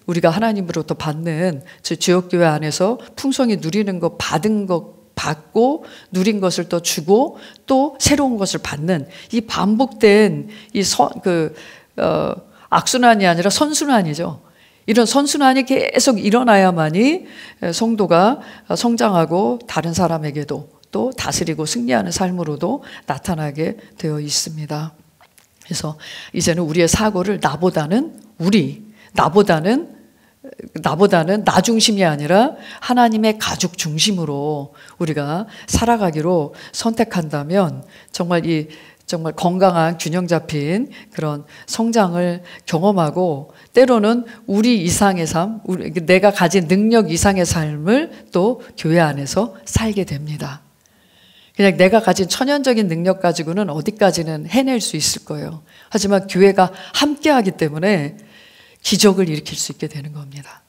[SPEAKER 1] 우리가 하나님으로부터 받는 지역교회 안에서 풍성히 누리는 것, 받은 것 받고 누린 것을 또 주고 또 새로운 것을 받는 이 반복된 악순환이 아니라 선순환이죠. 이런 선순환이 계속 일어나야만이 성도가 성장하고 다른 사람에게도 또 다스리고 승리하는 삶으로도 나타나게 되어 있습니다. 그래서 이제는 우리의 사고를 나보다는 나 중심이 아니라 하나님의 가족 중심으로 우리가 살아가기로 선택한다면 정말 건강한 균형 잡힌 그런 성장을 경험하고 때로는 우리 이상의 삶, 내가 가진 능력 이상의 삶을 또 교회 안에서 살게 됩니다. 그냥 내가 가진 천연적인 능력 가지고는 어디까지는 해낼 수 있을 거예요. 하지만 교회가 함께하기 때문에 기적을 일으킬 수 있게 되는 겁니다.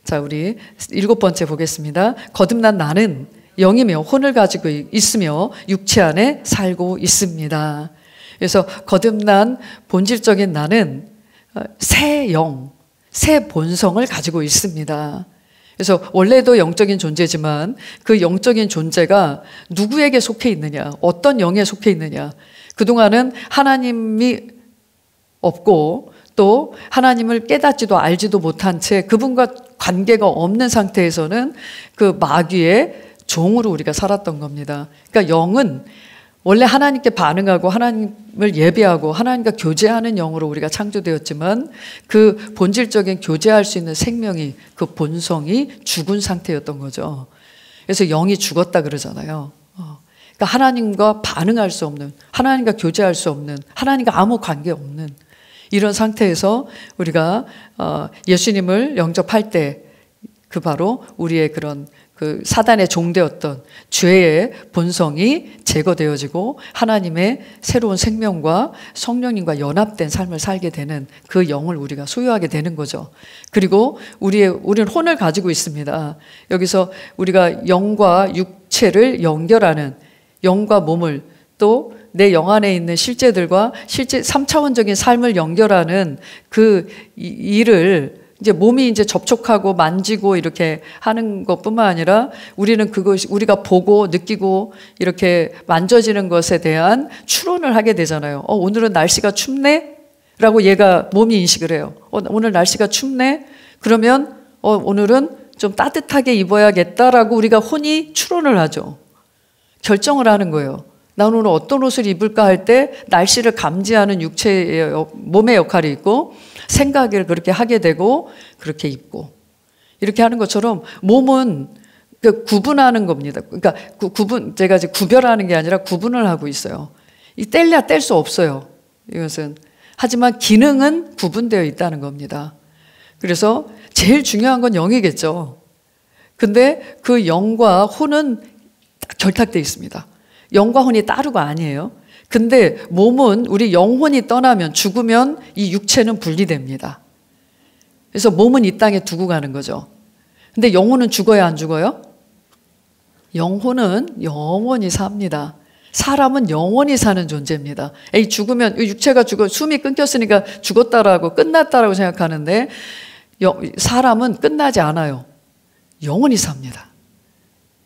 [SPEAKER 1] 자, 우리 7번째 보겠습니다. 거듭난 나는 영이며 혼을 가지고 있으며 육체 안에 살고 있습니다. 그래서 거듭난 본질적인 나는 새 영, 새 본성을 가지고 있습니다. 그래서 원래도 영적인 존재지만 그 영적인 존재가 누구에게 속해 있느냐, 어떤 영에 속해 있느냐. 그동안은 하나님이 없고 또 하나님을 깨닫지도 알지도 못한 채 그분과 관계가 없는 상태에서는 그 마귀의 종으로 우리가 살았던 겁니다. 그러니까 영은 원래 하나님께 반응하고 하나님을 예배하고 하나님과 교제하는 영으로 우리가 창조되었지만 그 본질적인 교제할 수 있는 생명이, 그 본성이 죽은 상태였던 거죠. 그래서 영이 죽었다 그러잖아요. 그러니까 하나님과 반응할 수 없는, 하나님과 교제할 수 없는, 하나님과 아무 관계 없는 이런 상태에서 우리가 예수님을 영접할 때 그 바로 우리의 그런 그 사단의 종되었던 죄의 본성이 제거되어지고 하나님의 새로운 생명과 성령님과 연합된 삶을 살게 되는 그 영을 우리가 소유하게 되는 거죠. 그리고 우리는 혼을 가지고 있습니다. 여기서 우리가 영과 육체를 연결하는, 영과 몸을 또 내 영 안에 있는 실제들과 실제 3차원적인 삶을 연결하는 그 일을 이제 몸이 이제 접촉하고 만지고 이렇게 하는 것뿐만 아니라 우리는 그것이 우리가 보고 느끼고 이렇게 만져지는 것에 대한 추론을 하게 되잖아요. 오늘은 날씨가 춥네? 라고 얘가 몸이 인식을 해요. 오늘 날씨가 춥네? 그러면 오늘은 좀 따뜻하게 입어야겠다라고 우리가 혼이 추론을 하죠. 결정을 하는 거예요. 나는 오늘 어떤 옷을 입을까 할 때 날씨를 감지하는 육체의 몸의 역할이 있고 생각을 그렇게 하게 되고 그렇게 입고 이렇게 하는 것처럼 몸은 구분하는 겁니다. 그러니까 제가 이제 구별하는 게 아니라 구분을 하고 있어요. 이 뗄래야 뗄 수 없어요. 이것은. 하지만 기능은 구분되어 있다는 겁니다. 그래서 제일 중요한 건 영이겠죠. 근데 그 영과 혼은 결탁되어 있습니다. 영과 혼이 따로가 아니에요. 근데 몸은 우리 영혼이 떠나면 죽으면 이 육체는 분리됩니다. 그래서 몸은 이 땅에 두고 가는 거죠. 근데 영혼은 죽어야 안 죽어요? 영혼은 영원히 삽니다. 사람은 영원히 사는 존재입니다. 죽으면 육체가 죽어 숨이 끊겼으니까 죽었다라고 끝났다라고 생각하는데 사람은 끝나지 않아요. 영원히 삽니다.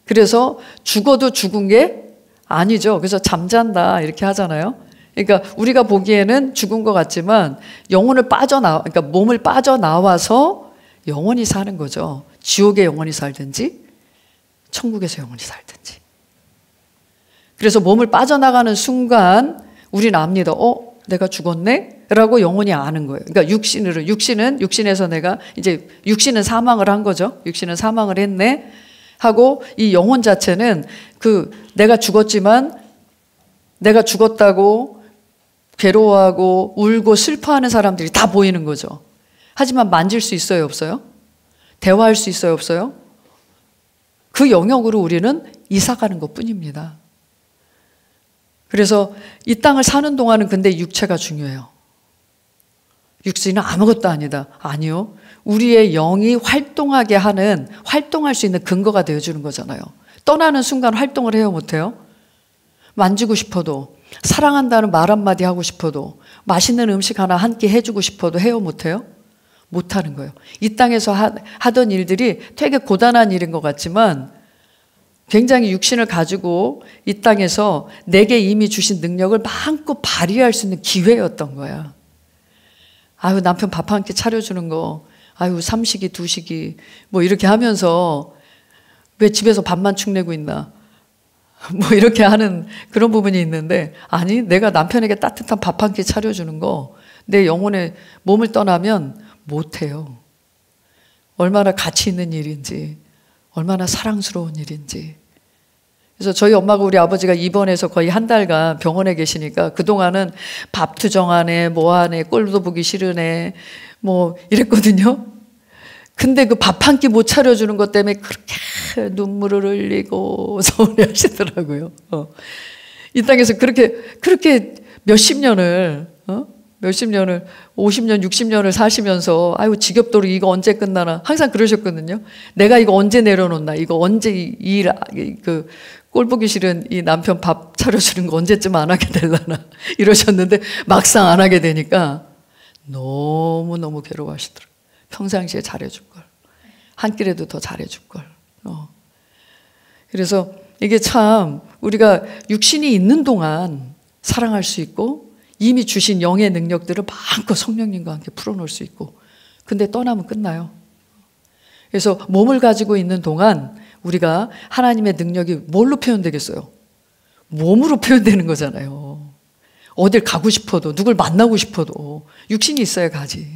[SPEAKER 1] 그래서 죽어도 죽은 게 아니죠. 그래서 잠잔다 이렇게 하잖아요. 그러니까 우리가 보기에는 죽은 것 같지만 그러니까 몸을 빠져나와서 영원히 사는 거죠. 지옥에 영원히 살든지 천국에서 영원히 살든지. 그래서 몸을 빠져나가는 순간 우리는 압니다. 내가 죽었네? 라고 영혼이 아는 거예요. 그러니까 육신에서 내가 이제 육신은 사망을 한 거죠. 육신은 사망을 했네. 하고 이 영혼 자체는 내가 죽었지만 내가 죽었다고 괴로워하고 울고 슬퍼하는 사람들이 다 보이는 거죠. 하지만 만질 수 있어요, 없어요? 대화할 수 있어요, 없어요? 그 영역으로 우리는 이사가는 것뿐입니다. 그래서 이 땅을 사는 동안은 근데 육체가 중요해요. 육신은 아무것도 아니다. 아니요. 우리의 영이 활동할 수 있는 근거가 되어주는 거잖아요. 떠나는 순간 활동을 해요, 못해요? 만지고 싶어도, 사랑한다는 말 한마디 하고 싶어도, 맛있는 음식 하나 한 끼 해주고 싶어도 해요, 못해요? 못하는 거예요. 이 땅에서 하던 일들이 되게 고단한 일인 것 같지만 굉장히 육신을 가지고 이 땅에서 내게 이미 주신 능력을 마음껏 발휘할 수 있는 기회였던 거야. 아유, 남편 밥 한 끼 차려주는 거, 아유, 삼식이 두식이 뭐 이렇게 하면서 왜 집에서 밥만 축내고 있나 뭐 이렇게 하는 그런 부분이 있는데, 아니, 내가 남편에게 따뜻한 밥 한 끼 차려주는 거 내 영혼의 몸을 떠나면 못해요. 얼마나 가치 있는 일인지, 얼마나 사랑스러운 일인지. 그래서 저희 엄마가 우리 아버지가 입원해서 거의 한 달간 병원에 계시니까 그동안은 밥 투정하네, 뭐하네, 꼴도 보기 싫으네 뭐 이랬거든요. 근데 그 밥 한 끼 못 차려주는 것 때문에 그렇게 눈물을 흘리고 서운해하시더라고요. 이 땅에서 그렇게 몇십 년을 50년, 60년을 사시면서 아유 지겹도록 이거 언제 끝나나 항상 그러셨거든요. 내가 이거 언제 내려놓나, 이거 언제 꼴 보기 싫은 이 남편 밥 차려주는 거 언제쯤 안 하게 되려나 이러셨는데 막상 안 하게 되니까 너무너무 괴로워하시더라고요. 평상시에 잘해줄 걸, 한 끼라도 더 잘해줄 걸. 그래서 이게 참 우리가 육신이 있는 동안 사랑할 수 있고 이미 주신 영의 능력들을 마음껏 성령님과 함께 풀어놓을 수 있고, 근데 떠나면 끝나요. 그래서 몸을 가지고 있는 동안 우리가 하나님의 능력이 뭘로 표현되겠어요? 몸으로 표현되는 거잖아요. 어딜 가고 싶어도, 누굴 만나고 싶어도 육신이 있어야 가지.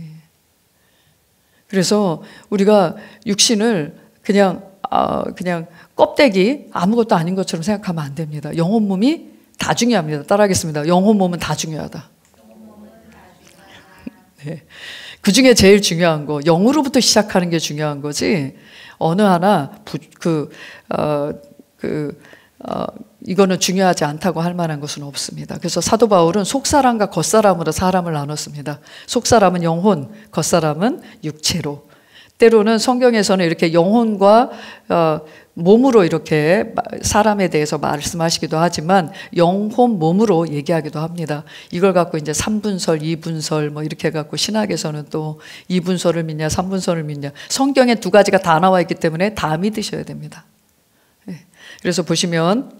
[SPEAKER 1] 그래서 우리가 육신을 그냥 껍데기 아무것도 아닌 것처럼 생각하면 안 됩니다. 영혼 몸이 다 중요합니다. 따라하겠습니다. 영혼 몸은 다 중요하다. 네. 그 중에 제일 중요한 거, 영으로부터 시작하는 게 중요한 거지, 어느 하나 이거는 중요하지 않다고 할 만한 것은 없습니다. 그래서 사도 바울은 속사람과 겉사람으로 사람을 나눴습니다. 속사람은 영혼, 겉사람은 육체로. 때로는 성경에서는 이렇게 영혼과 몸으로 이렇게 사람에 대해서 말씀하시기도 하지만 영혼 몸으로 얘기하기도 합니다. 이걸 갖고 이제 3분설, 2분설 뭐 이렇게 갖고 신학에서는 또 2분설을 믿냐 3분설을 믿냐, 성경에 두 가지가 다 나와 있기 때문에 다 믿으셔야 됩니다. 그래서 보시면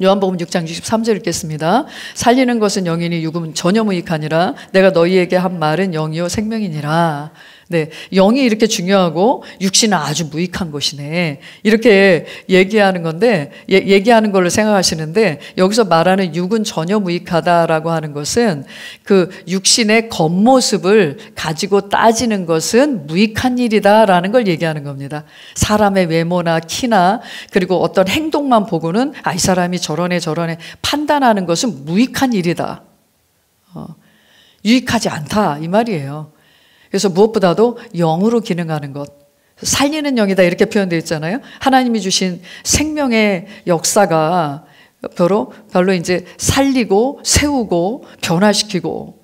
[SPEAKER 1] 요한복음 6장 63절 읽겠습니다. 살리는 것은 영이니 육은 전혀 무익하니라. 내가 너희에게 한 말은 영이요 생명이니라. 네, 영이 이렇게 중요하고 육신은 아주 무익한 것이네, 이렇게 얘기하는 건데, 얘기하는 걸로 생각하시는데, 여기서 말하는 육은 전혀 무익하다라고 하는 것은 그 육신의 겉모습을 가지고 따지는 것은 무익한 일이다라는 걸 얘기하는 겁니다. 사람의 외모나 키나 그리고 어떤 행동만 보고는 이 사람이 저러네 판단하는 것은 무익한 일이다, 유익하지 않다, 이 말이에요. 그래서 무엇보다도 영으로 기능하는 것, 살리는 영이다 이렇게 표현되어 있잖아요. 하나님이 주신 생명의 역사가 별로 이제 살리고 세우고 변화시키고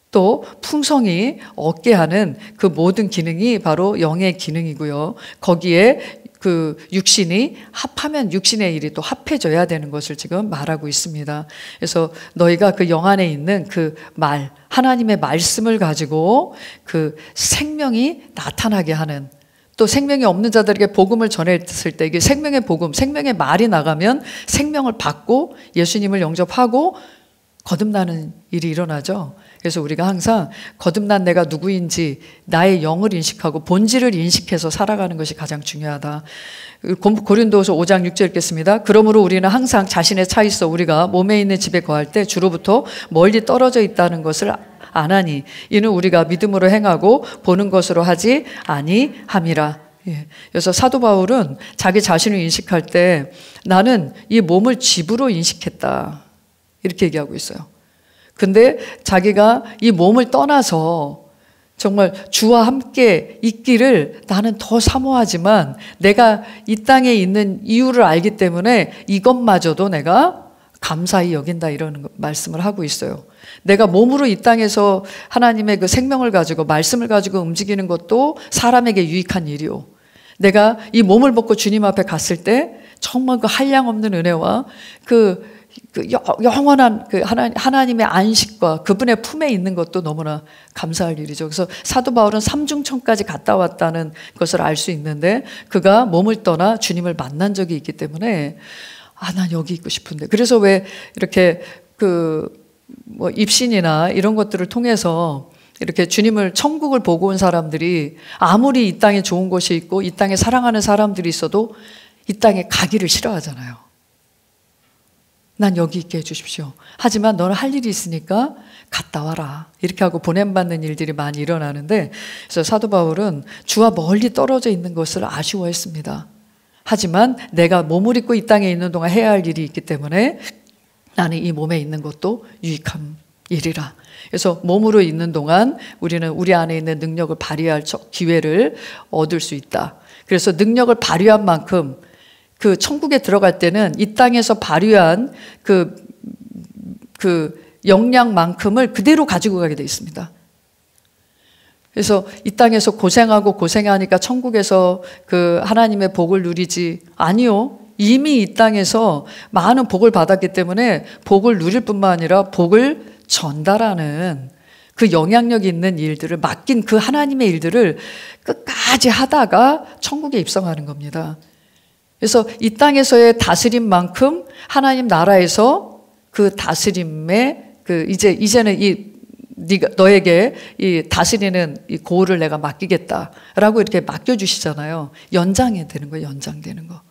[SPEAKER 1] 또 풍성히 얻게 하는 그 모든 기능이 바로 영의 기능이고요. 거기에 그 육신이 합하면 육신의 일이 또 합해져야 되는 것을 지금 말하고 있습니다. 그래서 너희가 그 영 안에 있는 그 말, 하나님의 말씀을 가지고 그 생명이 나타나게 하는, 또 생명이 없는 자들에게 복음을 전했을 때 이게 생명의 복음, 생명의 말이 나가면 생명을 받고 예수님을 영접하고 거듭나는 일이 일어나죠. 그래서 우리가 항상 거듭난 내가 누구인지 나의 영을 인식하고 본질을 인식해서 살아가는 것이 가장 중요하다. 고린도후서 5장 6절 읽겠습니다. 그러므로 우리는 항상 자신의 차 있어 우리가 몸에 있는 집에 거할 때 주로부터 멀리 떨어져 있다는 것을 아나니 이는 우리가 믿음으로 행하고 보는 것으로 하지 아니함이라. 그래서 사도 바울은 자기 자신을 인식할 때 나는 이 몸을 집으로 인식했다, 이렇게 얘기하고 있어요. 근데 자기가 이 몸을 떠나서 정말 주와 함께 있기를 나는 더 사모하지만 내가 이 땅에 있는 이유를 알기 때문에 이것마저도 내가 감사히 여긴다, 이런 말씀을 하고 있어요. 내가 몸으로 이 땅에서 하나님의 그 생명을 가지고 말씀을 가지고 움직이는 것도 사람에게 유익한 일이요, 내가 이 몸을 벗고 주님 앞에 갔을 때 정말 그 한량없는 은혜와 그 영원한 그 하나님의 안식과 그분의 품에 있는 것도 너무나 감사할 일이죠. 그래서 사도 바울은 삼중천까지 갔다 왔다는 것을 알 수 있는데 그가 몸을 떠나 주님을 만난 적이 있기 때문에 난 여기 있고 싶은데, 그래서 왜 이렇게 뭐 입신이나 이런 것들을 통해서 이렇게 주님을, 천국을 보고 온 사람들이 아무리 이 땅에 좋은 곳이 있고 이 땅에 사랑하는 사람들이 있어도 이 땅에 가기를 싫어하잖아요. 난 여기 있게 해주십시오. 하지만 너는 할 일이 있으니까 갔다 와라, 이렇게 하고 보냄받는 일들이 많이 일어나는데, 그래서 사도 바울은 주와 멀리 떨어져 있는 것을 아쉬워했습니다. 하지만 내가 몸을 입고 이 땅에 있는 동안 해야 할 일이 있기 때문에 나는 이 몸에 있는 것도 유익한 일이라. 그래서 몸으로 있는 동안 우리는 우리 안에 있는 능력을 발휘할 기회를 얻을 수 있다. 그래서 능력을 발휘한 만큼 그 천국에 들어갈 때는 이 땅에서 발휘한 그 역량만큼을 그대로 가지고 가게 돼 있습니다. 그래서 이 땅에서 고생하니까 천국에서 그 하나님의 복을 누리지, 아니요. 이미 이 땅에서 많은 복을 받았기 때문에 복을 누릴 뿐만 아니라 복을 전달하는 그 영향력 있는 일들을, 맡긴 그 하나님의 일들을 끝까지 하다가 천국에 입성하는 겁니다. 그래서 이 땅에서의 다스림만큼 하나님 나라에서 그 다스림의 이제는 너에게 이 다스리는 이 고을을 내가 맡기겠다라고 이렇게 맡겨주시잖아요. 연장이 되는 거예요, 연장되는 거.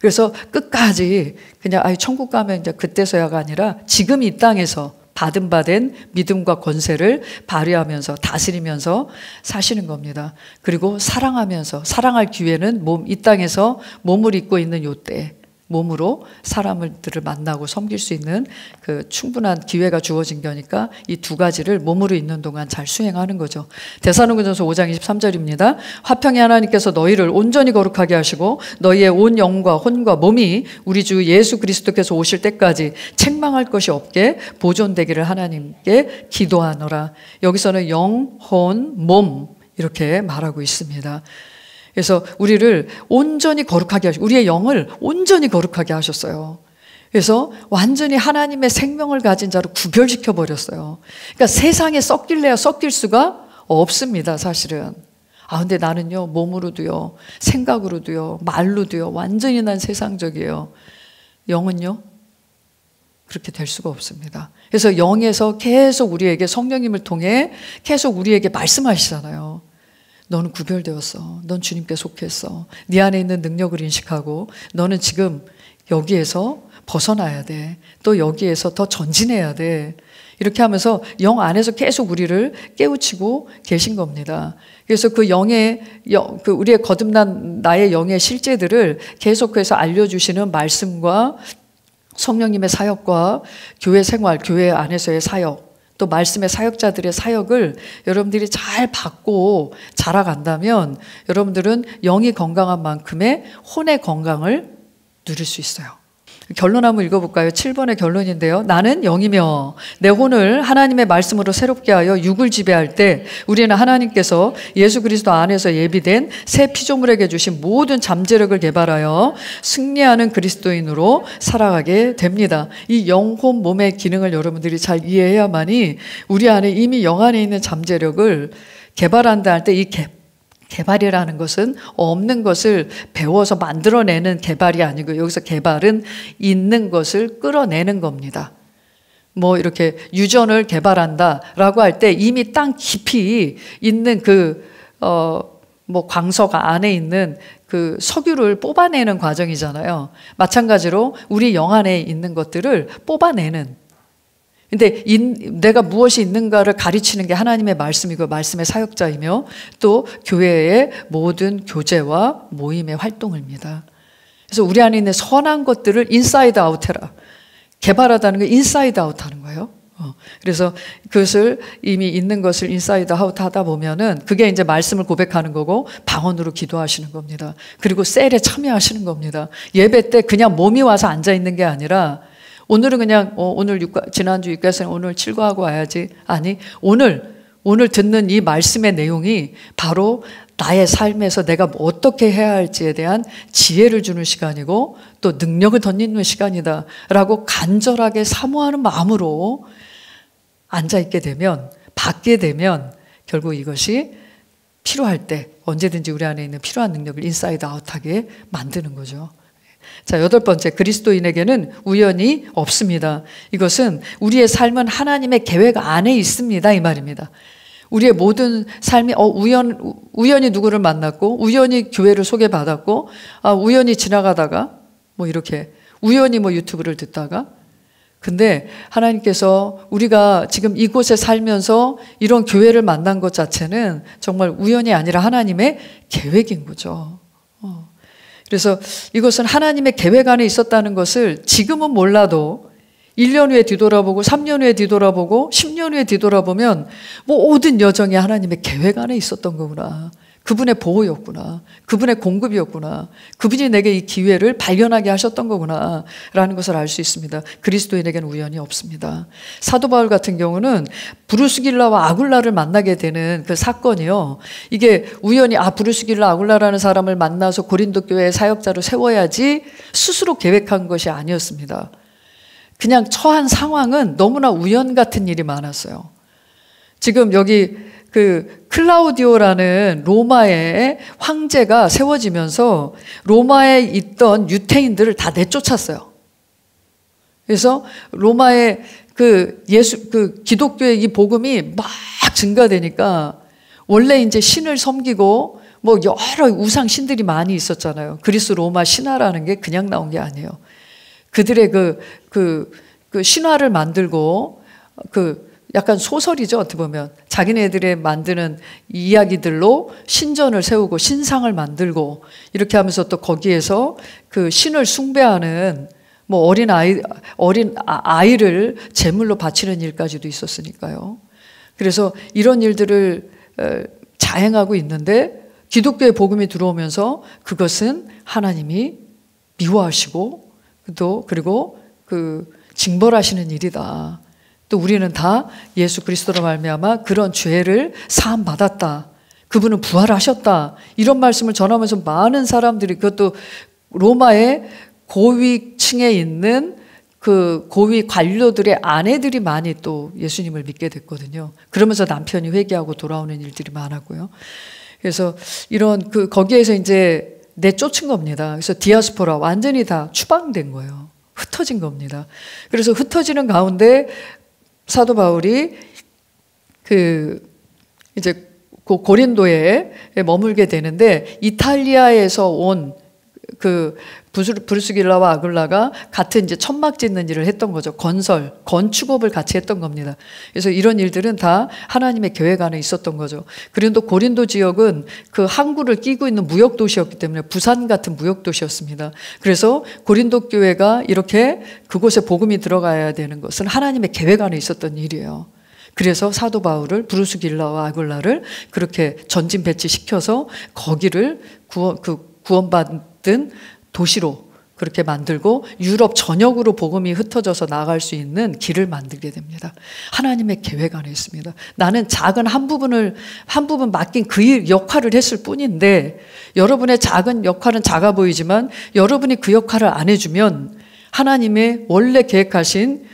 [SPEAKER 1] 그래서 끝까지 그냥 천국 가면 이제 그때서야가 아니라 지금 이 땅에서 받은 믿음과 권세를 발휘하면서 다스리면서 사시는 겁니다. 그리고 사랑하면서, 사랑할 기회는 이 땅에서 몸을 입고 있는 요때 몸으로 사람들을 만나고 섬길 수 있는 그 충분한 기회가 주어진 거니까 이 두 가지를 몸으로 있는 동안 잘 수행하는 거죠. 데살로니가전서 5장 23절입니다. 화평의 하나님께서 너희를 온전히 거룩하게 하시고 너희의 온 영과 혼과 몸이 우리 주 예수 그리스도께서 오실 때까지 책망할 것이 없게 보존되기를 하나님께 기도하노라. 여기서는 영, 혼, 몸 이렇게 말하고 있습니다. 그래서 우리를 온전히 거룩하게 우리의 영을 온전히 거룩하게 하셨어요. 그래서 완전히 하나님의 생명을 가진 자로 구별시켜 버렸어요. 그러니까 세상에 섞일래야 섞일 수가 없습니다, 사실은. 근데 나는요, 몸으로도요, 생각으로도요, 말로도요, 완전히 난 세상적이에요. 영은요, 그렇게 될 수가 없습니다. 그래서 영에서 계속 우리에게 성령님을 통해 계속 우리에게 말씀하시잖아요. 너는 구별되었어. 넌 주님께 속했어. 네 안에 있는 능력을 인식하고 너는 지금 여기에서 벗어나야 돼. 또 여기에서 더 전진해야 돼. 이렇게 하면서 영 안에서 계속 우리를 깨우치고 계신 겁니다. 그래서 그 영의, 우리의 거듭난 나의 영의 실제들을 계속해서 알려주시는 말씀과 성령님의 사역과 교회 생활, 교회 안에서의 사역, 또 말씀의 사역자들의 사역을 여러분들이 잘 받고 자라간다면 여러분들은 영이 건강한 만큼의 혼의 건강을 누릴 수 있어요. 결론 한번 읽어볼까요? 7번의 결론인데요. 나는 영이며 내 혼을 하나님의 말씀으로 새롭게 하여 육을 지배할 때 우리는 하나님께서 예수 그리스도 안에서 예비된 새 피조물에게 주신 모든 잠재력을 개발하여 승리하는 그리스도인으로 살아가게 됩니다. 이 영혼 몸의 기능을 여러분들이 잘 이해해야만이 우리 안에 이미 영 안에 있는 잠재력을 개발한다 할 때 이 개발이라는 것은 없는 것을 배워서 만들어내는 개발이 아니고 여기서 개발은 있는 것을 끌어내는 겁니다. 뭐 이렇게 유전을 개발한다라고 할 때 이미 땅 깊이 있는 뭐 광석 안에 있는 그 석유를 뽑아내는 과정이잖아요. 마찬가지로 우리 영 안에 있는 것들을 뽑아내는. 근데 내가 무엇이 있는가를 가르치는 게 하나님의 말씀이고 말씀의 사역자이며 또 교회의 모든 교제와 모임의 활동입니다. 그래서 우리 안에 있는 선한 것들을 인사이드 아웃 해라. 개발하다는 게 인사이드 아웃 하는 거예요. 그래서 그것을 이미 있는 것을 인사이드 아웃 하다 보면은 그게 이제 말씀을 고백하는 거고 방언으로 기도하시는 겁니다. 그리고 셀에 참여하시는 겁니다. 예배 때 그냥 몸이 와서 앉아 있는 게 아니라 오늘은 그냥 오늘 지난주 육가에서는 오늘 칠과하고 와야지. 아니 오늘 듣는 이 말씀의 내용이 바로 나의 삶에서 내가 어떻게 해야 할지에 대한 지혜를 주는 시간이고 또 능력을 덧입는 시간이다 라고 간절하게 사모하는 마음으로 앉아있게 되면 받게 되면 결국 이것이 필요할 때 언제든지 우리 안에 있는 필요한 능력을 인사이드 아웃하게 만드는 거죠. 자, 8번째, 그리스도인에게는 우연이 없습니다. 이것은 우리의 삶은 하나님의 계획 안에 있습니다 이 말입니다. 우리의 모든 삶이 우연히 누구를 만났고 우연히 교회를 소개받았고 우연히 지나가다가 뭐 이렇게 우연히 뭐 유튜브를 듣다가 근데 하나님께서 우리가 지금 이곳에 살면서 이런 교회를 만난 것 자체는 정말 우연이 아니라 하나님의 계획인 거죠. 그래서 이것은 하나님의 계획 안에 있었다는 것을 지금은 몰라도 1년 후에 뒤돌아보고 3년 후에 뒤돌아보고 10년 후에 뒤돌아보면 모든 여정이 하나님의 계획 안에 있었던 거구나. 그분의 보호였구나. 그분의 공급이었구나. 그분이 내게 이 기회를 발견하게 하셨던 거구나 라는 것을 알 수 있습니다. 그리스도인에게는 우연이 없습니다. 사도 바울 같은 경우는 브루스길라와 아굴라를 만나게 되는 그 사건이요. 이게 우연히 브루스길라 아굴라라는 사람을 만나서 고린도 교회의 사역자로 세워야지 스스로 계획한 것이 아니었습니다. 그냥 처한 상황은 너무나 우연 같은 일이 많았어요. 지금 여기 그 클라우디오라는 로마의 황제가 세워지면서 로마에 있던 유태인들을 다 내쫓았어요. 그래서 로마의 그 기독교의 이 복음이 막 증가되니까 원래 이제 신을 섬기고 뭐 여러 우상 신들이 많이 있었잖아요. 그리스 로마 신화라는 게 그냥 나온 게 아니에요. 그들의 그 신화를 만들고 약간 소설이죠. 어떻게 보면 자기네들의 만드는 이야기들로 신전을 세우고 신상을 만들고 이렇게 하면서 또 거기에서 그 신을 숭배하는 뭐 어린 아이를 제물로 바치는 일까지도 있었으니까요. 그래서 이런 일들을 자행하고 있는데 기독교의 복음이 들어오면서 그것은 하나님이 미워하시고 그리고 징벌하시는 일이다. 또 우리는 다 예수 그리스도로 말미암아 그런 죄를 사함 받았다. 그분은 부활하셨다. 이런 말씀을 전하면서 많은 사람들이, 그것도 로마의 고위층에 있는 그 고위 관료들의 아내들이 많이 또 예수님을 믿게 됐거든요. 그러면서 남편이 회개하고 돌아오는 일들이 많았고요. 그래서 이런 거기에서 이제 내쫓은 겁니다. 그래서 디아스포라 완전히 다 추방된 거예요. 흩어진 겁니다. 그래서 흩어지는 가운데 사도 바울이 이제 고린도에 머물게 되는데, 이탈리아에서 온 브루스길라와 아굴라가 같은 이제 천막 짓는 일을 했던 거죠. 건축업을 같이 했던 겁니다. 그래서 이런 일들은 다 하나님의 계획 안에 있었던 거죠. 그리고 고린도 지역은 그 항구를 끼고 있는 무역 도시였기 때문에 부산 같은 무역 도시였습니다. 그래서 고린도 교회가 이렇게 그곳에 복음이 들어가야 되는 것은 하나님의 계획 안에 있었던 일이에요. 그래서 사도 바울을 브루스길라와 아굴라를 그렇게 전진 배치시켜서 거기를 구원받은 도시로 그렇게 만들고 유럽 전역으로 복음이 흩어져서 나갈 수 있는 길을 만들게 됩니다. 하나님의 계획 안에 있습니다. 나는 작은 한 부분 맡긴 그 역할을 했을 뿐인데, 여러분의 작은 역할은 작아 보이지만 여러분이 그 역할을 안 해주면 하나님의 원래 계획하신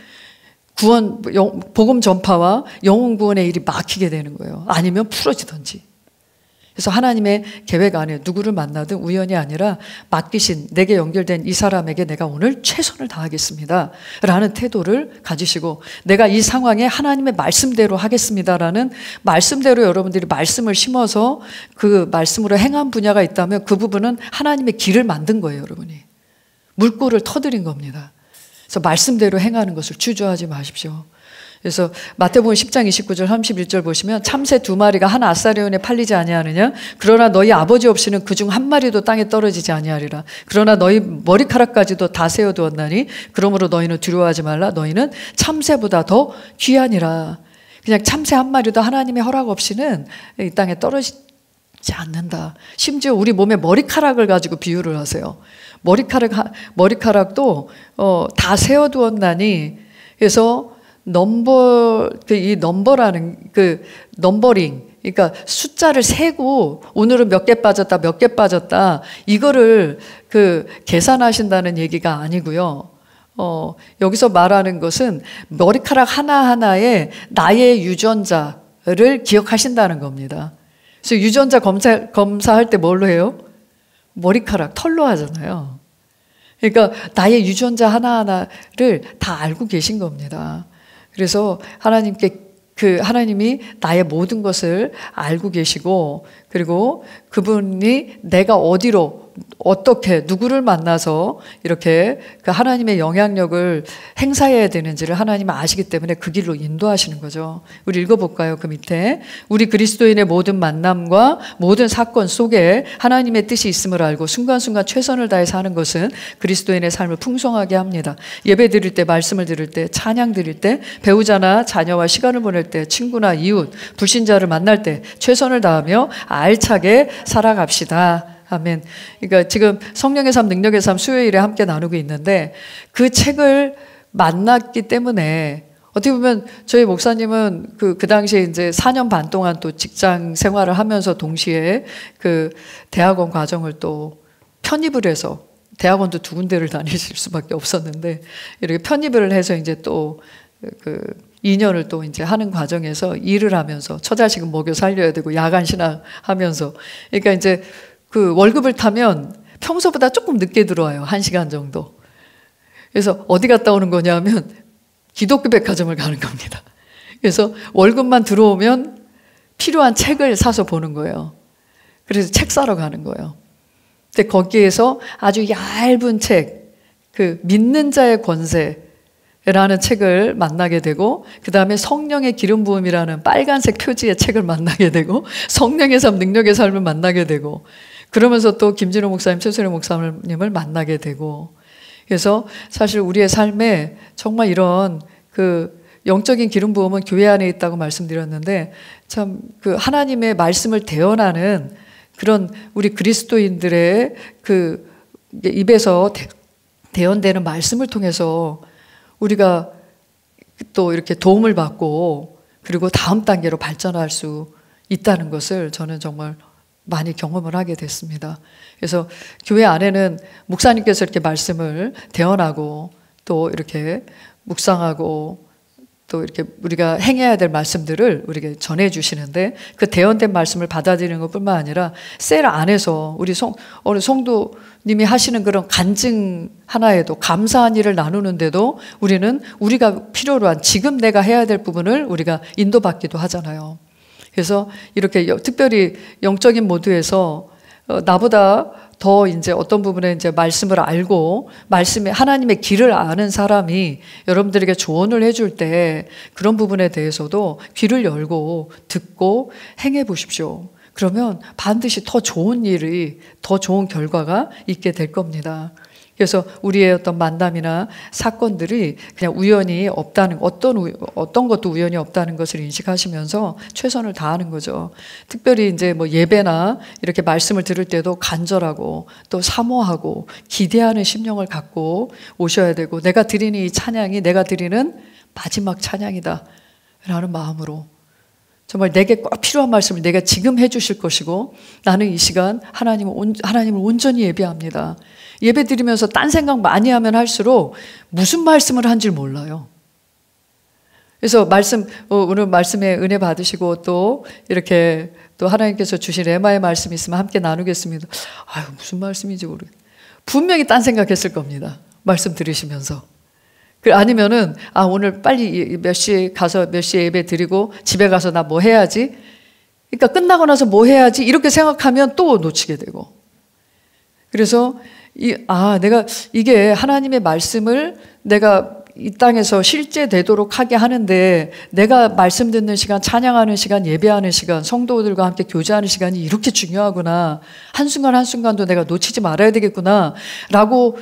[SPEAKER 1] 복음 전파와 영혼 구원의 일이 막히게 되는 거예요. 아니면 풀어지든지. 그래서 하나님의 계획 안에 누구를 만나든 우연이 아니라 맡기신, 내게 연결된 이 사람에게 내가 오늘 최선을 다하겠습니다 라는 태도를 가지시고, 내가 이 상황에 하나님의 말씀대로 하겠습니다 라는 말씀대로 여러분들이 말씀을 심어서 그 말씀으로 행한 분야가 있다면 그 부분은 하나님의 길을 만든 거예요. 여러분이 물꼬를 터뜨린 겁니다. 그래서 말씀대로 행하는 것을 주저하지 마십시오. 그래서 마태복음 10장 29절 31절 보시면, 참새 2마리가 한 아사리온에 팔리지 아니하느냐? 그러나 너희 아버지 없이는 그중 한 마리도 땅에 떨어지지 아니하리라. 그러나 너희 머리카락까지도 다 세워두었나니 그러므로 너희는 두려워하지 말라. 너희는 참새보다 더 귀하니라. 그냥 참새 한 마리도 하나님의 허락 없이는 이 땅에 떨어지지 않는다. 심지어 우리 몸에 머리카락을 가지고 비유를 하세요. 머리카락도 다 세워두었나니. 그래서 이 넘버라는 넘버링, 그러니까 숫자를 세고 오늘은 몇 개 빠졌다, 몇 개 빠졌다, 이거를 계산하신다는 얘기가 아니고요. 여기서 말하는 것은 머리카락 하나하나에 나의 유전자를 기억하신다는 겁니다. 그래서 유전자 검사할 때 뭘로 해요? 머리카락, 털로 하잖아요. 그러니까 나의 유전자 하나하나를 다 알고 계신 겁니다. 그래서 하나님이 나의 모든 것을 알고 계시고, 그리고 그분이 내가 어떻게 누구를 만나서 이렇게 그 하나님의 영향력을 행사해야 되는지를 하나님은 아시기 때문에 그 길로 인도하시는 거죠. 우리 읽어볼까요? 그 밑에, 우리 그리스도인의 모든 만남과 모든 사건 속에 하나님의 뜻이 있음을 알고 순간순간 최선을 다해 사는 것은 그리스도인의 삶을 풍성하게 합니다. 예배 드릴 때, 말씀을 들을 때, 찬양 드릴 때, 배우자나 자녀와 시간을 보낼 때, 친구나 이웃, 불신자를 만날 때 최선을 다하며 알차게 살아갑시다. 아멘. 그러니까 지금 성령의 삶, 능력의 삶 수요일에 함께 나누고 있는데, 그 책을 만났기 때문에 어떻게 보면 저희 목사님은 그 당시에 이제 4년 반 동안 또 직장 생활을 하면서 동시에 그 대학원 과정을 또 편입을 해서, 대학원도 2군데를 다니실 수밖에 없었는데 이렇게 편입을 해서 이제 또 2년을 또 이제 하는 과정에서 일을 하면서 처자식은 먹여 살려야 되고 야간 신학하면서, 그러니까 이제 그 월급을 타면 평소보다 조금 늦게 들어와요. 1시간 정도. 그래서 어디 갔다 오는 거냐면 기독교 백화점을 가는 겁니다. 그래서 월급만 들어오면 필요한 책을 사서 보는 거예요. 그래서 책 사러 가는 거예요. 근데 거기에서 아주 얇은 책, 믿는 자의 권세라는 책을 만나게 되고, 그 다음에 성령의 기름 부음이라는 빨간색 표지의 책을 만나게 되고, 성령의 삶, 능력의 삶을 만나게 되고, 그러면서 또 김진호 목사님, 최소령 목사님을 만나게 되고, 그래서 사실 우리의 삶에 정말 이런 영적인 기름 부음은 교회 안에 있다고 말씀드렸는데, 참 하나님의 말씀을 대언하는 그런 우리 그리스도인들의 입에서 대언되는 말씀을 통해서 우리가 또 이렇게 도움을 받고, 그리고 다음 단계로 발전할 수 있다는 것을 저는 정말 많이 경험을 하게 됐습니다. 그래서 교회 안에는 목사님께서 이렇게 말씀을 대언하고 또 이렇게 묵상하고 또 이렇게 우리가 행해야 될 말씀들을 우리에게 전해 주시는데, 그 대언된 말씀을 받아들이는 것뿐만 아니라 셀 안에서 우리 어느 성도님이 하시는 그런 간증 하나에도 감사한 일을 나누는데도 우리는 우리가 필요로 한 지금 내가 해야 될 부분을 우리가 인도받기도 하잖아요. 그래서 이렇게 특별히 영적인 모드에서 나보다 더 이제 어떤 부분에 이제 말씀을 알고 말씀에 하나님의 길을 아는 사람이 여러분들에게 조언을 해줄 때 그런 부분에 대해서도 귀를 열고 듣고 행해 보십시오. 그러면 반드시 더 좋은 일이, 더 좋은 결과가 있게 될 겁니다. 그래서 우리의 어떤 만남이나 사건들이 그냥 우연히 없다는, 어떤 것도 우연히 없다는 것을 인식하시면서 최선을 다하는 거죠. 특별히 이제 뭐 예배나 이렇게 말씀을 들을 때도 간절하고 또 사모하고 기대하는 심령을 갖고 오셔야 되고, 내가 드리는 이 찬양이 내가 드리는 마지막 찬양이다 라는 마음으로 정말 내게 꼭 필요한 말씀을 내가 지금 해주실 것이고, 나는 이 시간 하나님을 온전히 예배합니다. 예배 드리면서 딴 생각 많이 하면 할수록 무슨 말씀을 한지 몰라요. 그래서 오늘 말씀에 은혜 받으시고 또 이렇게 또 하나님께서 주신 레마의 말씀이 있으면 함께 나누겠습니다. 아유, 무슨 말씀인지 모르겠어요. 분명히 딴 생각했을 겁니다. 말씀 들으시면서. 아니면은 오늘 빨리 몇 시에 가서 몇 시에 예배 드리고 집에 가서 나 뭐 해야지? 그러니까 끝나고 나서 뭐 해야지? 이렇게 생각하면 또 놓치게 되고. 그래서 내가 이게 하나님의 말씀을 내가 이 땅에서 실제되도록 하게 하는데, 내가 말씀 듣는 시간, 찬양하는 시간, 예배하는 시간, 성도들과 함께 교제하는 시간이 이렇게 중요하구나. 한순간 한순간도 내가 놓치지 말아야 되겠구나 라고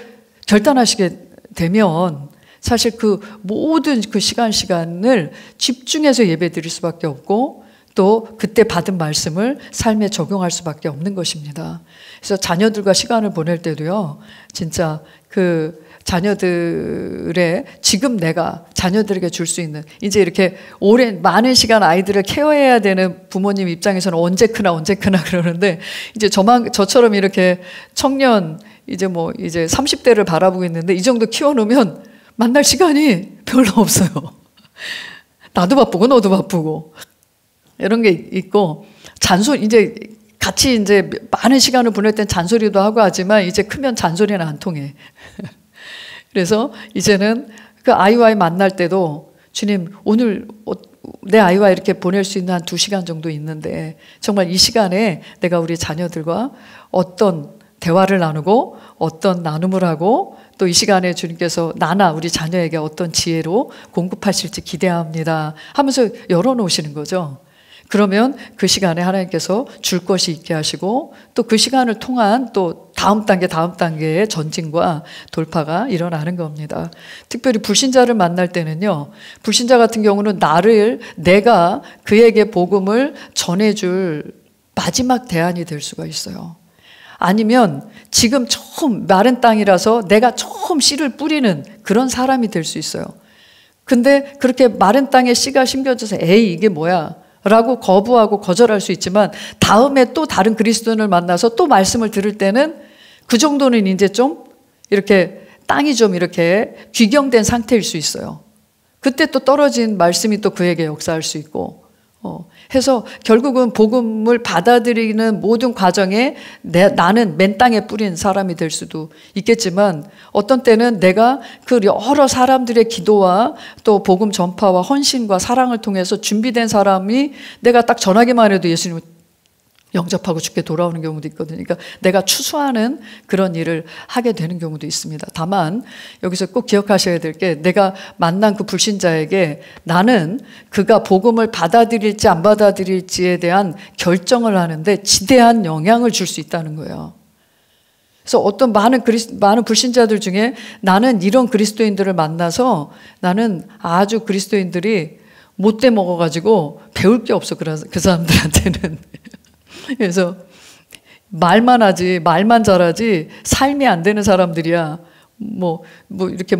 [SPEAKER 1] 결단하시게 되면 사실 그 모든 그 시간을 집중해서 예배 드릴 수밖에 없고, 또 그때 받은 말씀을 삶에 적용할 수밖에 없는 것입니다. 그래서 자녀들과 시간을 보낼 때도요, 진짜 그 자녀들의 지금 내가 자녀들에게 줄 수 있는, 이제 이렇게 많은 시간 아이들을 케어해야 되는 부모님 입장에서는 언제 크나 그러는데, 이제 저처럼 이렇게 청년 이제 30대를 바라보고 있는데, 이 정도 키워놓으면 만날 시간이 별로 없어요. 나도 바쁘고 너도 바쁘고 이런 게 있고, 이제 같이 이제 많은 시간을 보낼 땐 잔소리도 하고 하지만 이제 크면 잔소리는 안 통해. 그래서 이제는 그 아이와의 만날 때도 주님, 오늘 내 아이와 이렇게 보낼 수 있는 한 2시간 정도 있는데 정말 이 시간에 내가 우리 자녀들과 어떤 대화를 나누고 어떤 나눔을 하고, 또 이 시간에 주님께서 나나 우리 자녀에게 어떤 지혜로 공급하실지 기대합니다 하면서 열어놓으시는 거죠. 그러면 그 시간에 하나님께서 줄 것이 있게 하시고, 또 그 시간을 통한 또 다음 단계의 전진과 돌파가 일어나는 겁니다. 특별히 불신자를 만날 때는요, 불신자 같은 경우는 내가 그에게 복음을 전해줄 마지막 대안이 될 수가 있어요. 아니면 지금 처음 마른 땅이라서 내가 처음 씨를 뿌리는 그런 사람이 될 수 있어요. 근데 그렇게 마른 땅에 씨가 심겨져서 에이 이게 뭐야 라고 거부하고 거절할 수 있지만, 다음에 또 다른 그리스도인을 만나서 또 말씀을 들을 때는 그 정도는 이제 좀 이렇게 땅이 좀 이렇게 귀경된 상태일 수 있어요. 그때 또 떨어진 말씀이 또 그에게 역사할 수 있고, 해서 결국은 복음을 받아들이는 모든 과정에 나는 맨 땅에 뿌린 사람이 될 수도 있겠지만, 어떤 때는 내가 그 여러 사람들의 기도와 또 복음 전파와 헌신과 사랑을 통해서 준비된 사람이 내가 딱 전하기만 해도 예수님을 영접하고 죽게 돌아오는 경우도 있거든요. 그러니까 내가 추수하는 그런 일을 하게 되는 경우도 있습니다. 다만 여기서 꼭 기억하셔야 될 게, 내가 만난 그 불신자에게 나는 그가 복음을 받아들일지 안 받아들일지에 대한 결정을 하는데 지대한 영향을 줄 수 있다는 거예요. 그래서 어떤 많은 불신자들 중에 나는 이런 그리스도인들을 만나서 나는 아주 그리스도인들이 못돼 먹어가지고 배울 게 없어, 그 사람들한테는. 그래서 말만 잘하지 삶이 안 되는 사람들이야 이렇게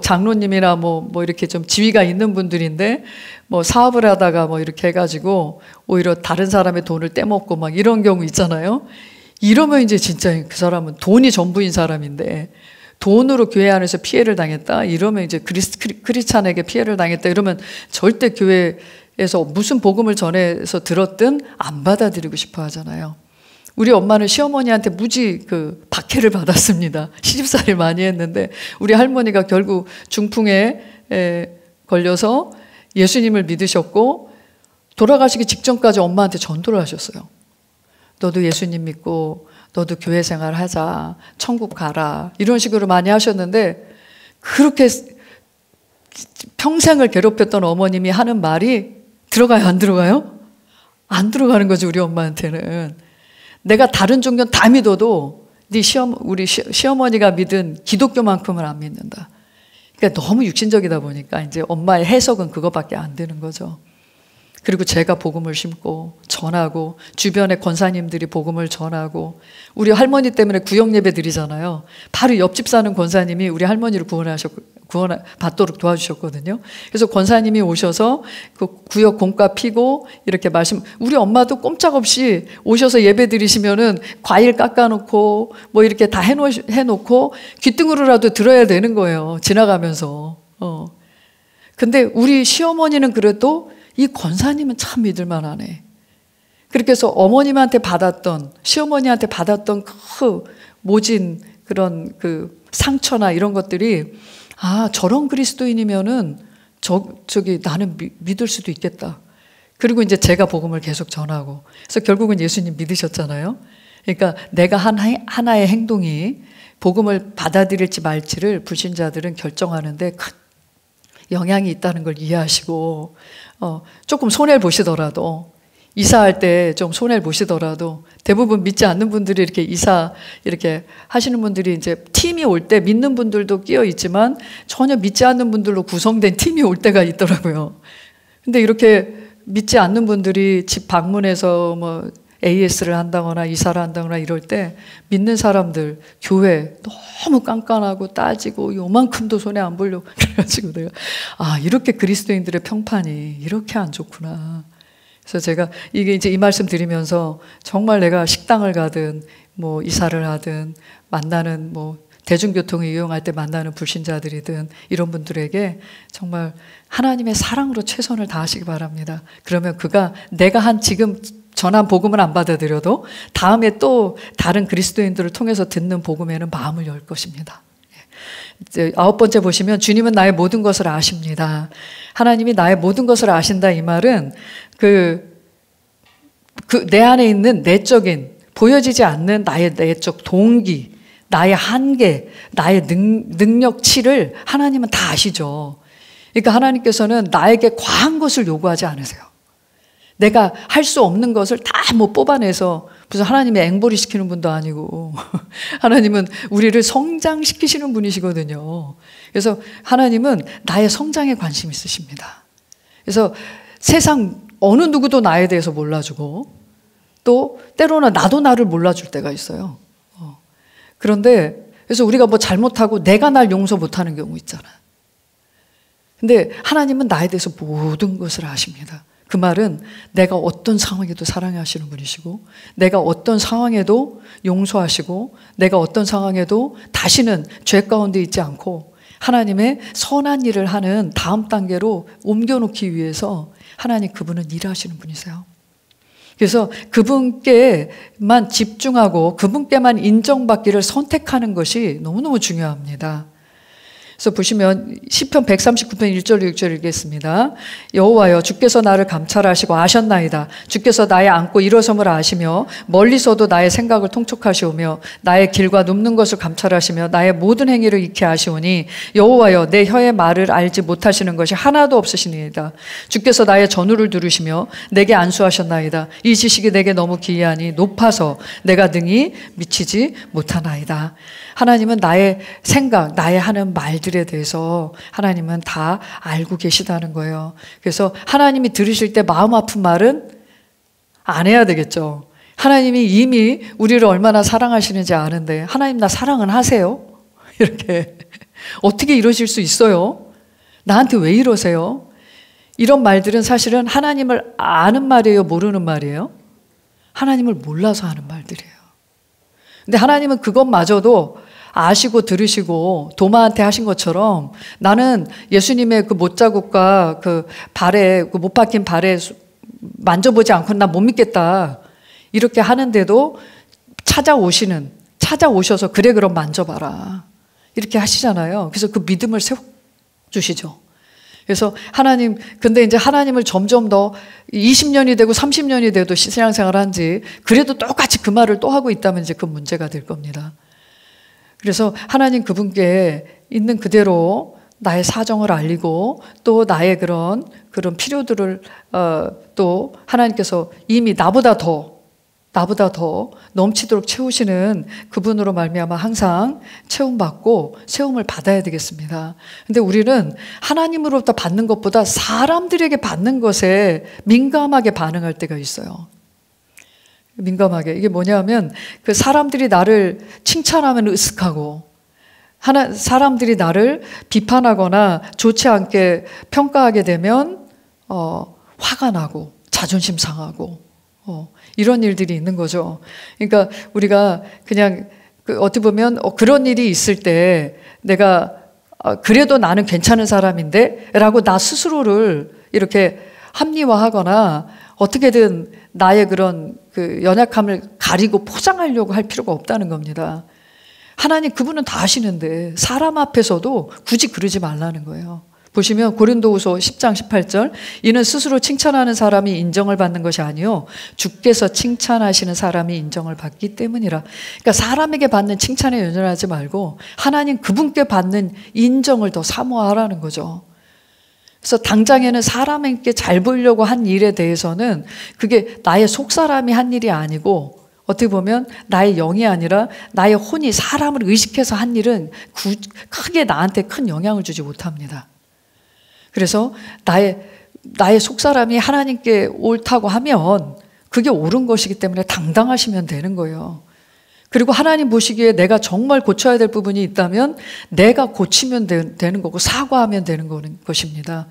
[SPEAKER 1] 장로님이나 이렇게 좀 지위가 있는 분들인데 사업을 하다가 이렇게 해가지고 오히려 다른 사람의 돈을 떼먹고 막 이런 경우 있잖아요. 이러면 이제 진짜 그 사람은 돈이 전부인 사람인데 돈으로 교회 안에서 피해를 당했다. 이러면 이제 크리스찬에게 피해를 당했다. 이러면 절대 교회에서 무슨 복음을 전해서 들었든 안 받아들이고 싶어 하잖아요. 우리 엄마는 시어머니한테 무지 박해를 받았습니다. 시집살이를 많이 했는데 우리 할머니가 결국 중풍에 걸려서 예수님을 믿으셨고 돌아가시기 직전까지 엄마한테 전도를 하셨어요. 너도 예수님 믿고 너도 교회 생활 하자. 천국 가라. 이런 식으로 많이 하셨는데 그렇게 평생을 괴롭혔던 어머님이 하는 말이 들어가요? 안 들어가요? 안 들어가는 거지 우리 엄마한테는. 내가 다른 종교는 다 믿어도 우리 시어머니가 믿은 기독교만큼은 안 믿는다. 그러니까 너무 육신적이다 보니까 이제 엄마의 해석은 그거밖에 안 되는 거죠. 그리고 제가 복음을 심고 전하고 주변의 권사님들이 복음을 전하고 우리 할머니 때문에 구역 예배 드리잖아요. 바로 옆집 사는 권사님이 우리 할머니를 구원받도록 도와주셨거든요. 그래서 권사님이 오셔서 그 구역 공과 피고 이렇게 우리 엄마도 꼼짝없이 오셔서 예배 드리시면은 과일 깎아놓고 이렇게 다 해놓고 귀등으로라도 들어야 되는 거예요. 지나가면서. 근데 우리 시어머니는 그래도 이 권사님은 참 믿을만하네. 그렇게 해서 어머님한테 받았던 시어머니한테 받았던 그 모진 그런 상처나 이런 것들이 저런 그리스도인이면은 저기 나는 믿을 수도 있겠다. 그리고 이제 제가 복음을 계속 전하고 그래서 결국은 예수님 믿으셨잖아요. 그러니까 내가 하나의 행동이 복음을 받아들일지 말지를 불신자들은 결정하는데 큰 영향이 있다는 걸 이해하시고 조금 손해를 보시더라도 이사할 때 좀 손해를 보시더라도 대부분 믿지 않는 분들이 이렇게 이렇게 하시는 분들이 이제 팀이 올 때 믿는 분들도 끼어 있지만 전혀 믿지 않는 분들로 구성된 팀이 올 때가 있더라고요. 근데 이렇게 믿지 않는 분들이 집 방문해서 AS를 한다거나 이사를 한다거나 이럴 때 믿는 사람들 교회 너무 깐깐하고 따지고 요만큼도 손해 안 보려고 그래가지고 내가 이렇게 그리스도인들의 평판이 이렇게 안 좋구나. 그래서 제가 이제 이 말씀 드리면서 정말 내가 식당을 가든 이사를 하든 만나는 대중교통을 이용할 때 만나는 불신자들이든 이런 분들에게 정말 하나님의 사랑으로 최선을 다하시기 바랍니다. 그러면 내가 지금 전한 복음은 안 받아들여도 다음에 또 다른 그리스도인들을 통해서 듣는 복음에는 마음을 열 것입니다. 이제 9번째 보시면 주님은 나의 모든 것을 아십니다. 하나님이 나의 모든 것을 아신다 이 말은 내 안에 있는 내적인 보여지지 않는 나의 내적 동기, 나의 한계, 나의 능력치를 하나님은 다 아시죠. 그러니까 하나님께서는 나에게 과한 것을 요구하지 않으세요. 내가 할 수 없는 것을 다 뽑아내서 무슨 하나님의 앵벌이 시키는 분도 아니고 하나님은 우리를 성장시키시는 분이시거든요. 그래서 하나님은 나의 성장에 관심 있으십니다. 그래서 세상 어느 누구도 나에 대해서 몰라주고 또 때로는 나도 나를 몰라줄 때가 있어요. 그런데 그래서 우리가 잘못하고 내가 날 용서 못하는 경우 있잖아. 근데 하나님은 나에 대해서 모든 것을 아십니다. 그 말은 내가 어떤 상황에도 사랑하시는 분이시고 내가 어떤 상황에도 용서하시고 내가 어떤 상황에도 다시는 죄 가운데 있지 않고 하나님의 선한 일을 하는 다음 단계로 옮겨놓기 위해서 하나님 그분은 일하시는 분이세요. 그래서 그분께만 집중하고 그분께만 인정받기를 선택하는 것이 너무너무 중요합니다. 그래서 보시면 시편 139편 1절 6절 읽겠습니다. 여호와여 주께서 나를 감찰하시고 아셨나이다. 주께서 나의 앉고 일어섬을 아시며 멀리서도 나의 생각을 통촉하시오며 나의 길과 눕는 것을 감찰하시며 나의 모든 행위를 익히 아시오니 여호와여 내 혀의 말을 알지 못하시는 것이 하나도 없으시니이다. 주께서 나의 전우를 들으시며 내게 안수하셨나이다. 이 지식이 내게 너무 기이하니 높아서 내가 능히 미치지 못하나이다. 하나님은 나의 생각, 나의 하는 말들에 대해서 하나님은 다 알고 계시다는 거예요. 그래서 하나님이 들으실 때 마음 아픈 말은 안 해야 되겠죠. 하나님이 이미 우리를 얼마나 사랑하시는지 아는데 하나님 나 사랑은 하세요? 이렇게 어떻게 이러실 수 있어요? 나한테 왜 이러세요? 이런 말들은 사실은 하나님을 아는 말이에요, 모르는 말이에요? 하나님을 몰라서 하는 말들이에요. 근데 하나님은 그것마저도 아시고 들으시고 도마한테 하신 것처럼 나는 예수님의 그 못자국과 그 발에, 그 못 박힌 발에 만져보지 않고는 나 못 믿겠다. 이렇게 하는데도 찾아오셔서 그래, 그럼 만져봐라. 이렇게 하시잖아요. 그래서 그 믿음을 세워주시죠. 그래서 근데 이제 하나님을 점점 더 20년이 되고 30년이 돼도 신앙생활 한지 그래도 똑같이 그 말을 또 하고 있다면 이제 그 문제가 될 겁니다. 그래서 하나님 그분께 있는 그대로 나의 사정을 알리고 또 나의 그런 필요들을 또 하나님께서 이미 나보다 더 넘치도록 채우시는 그분으로 말미암아 항상 채움받고 세움을 받아야 되겠습니다. 근데 우리는 하나님으로부터 받는 것보다 사람들에게 받는 것에 민감하게 반응할 때가 있어요. 민감하게. 이게 뭐냐면 그 사람들이 나를 칭찬하면 으쓱하고 사람들이 나를 비판하거나 좋지 않게 평가하게 되면 화가 나고 자존심 상하고 이런 일들이 있는 거죠. 그러니까 우리가 그냥 어떻게 보면 그런 일이 있을 때 내가 그래도 나는 괜찮은 사람인데 라고 나 스스로를 이렇게 합리화하거나 어떻게든 나의 그런 그 연약함을 가리고 포장하려고 할 필요가 없다는 겁니다. 하나님 그분은 다 아시는데 사람 앞에서도 굳이 그러지 말라는 거예요. 보시면 고린도후서 10장 18절 이는 스스로 칭찬하는 사람이 인정을 받는 것이 아니요 주께서 칭찬하시는 사람이 인정을 받기 때문이라. 그러니까 사람에게 받는 칭찬에 연연하지 말고 하나님 그분께 받는 인정을 더 사모하라는 거죠. 그래서 당장에는 사람에게 잘 보이려고 한 일에 대해서는 그게 나의 속사람이 한 일이 아니고 어떻게 보면 나의 영이 아니라 나의 혼이 사람을 의식해서 한 일은 크게 나한테 큰 영향을 주지 못합니다. 그래서 나의 속사람이 하나님께 옳다고 하면 그게 옳은 것이기 때문에 당당하시면 되는 거예요. 그리고 하나님 보시기에 내가 정말 고쳐야 될 부분이 있다면 내가 고치면 되는 거고 사과하면 되는 것입니다.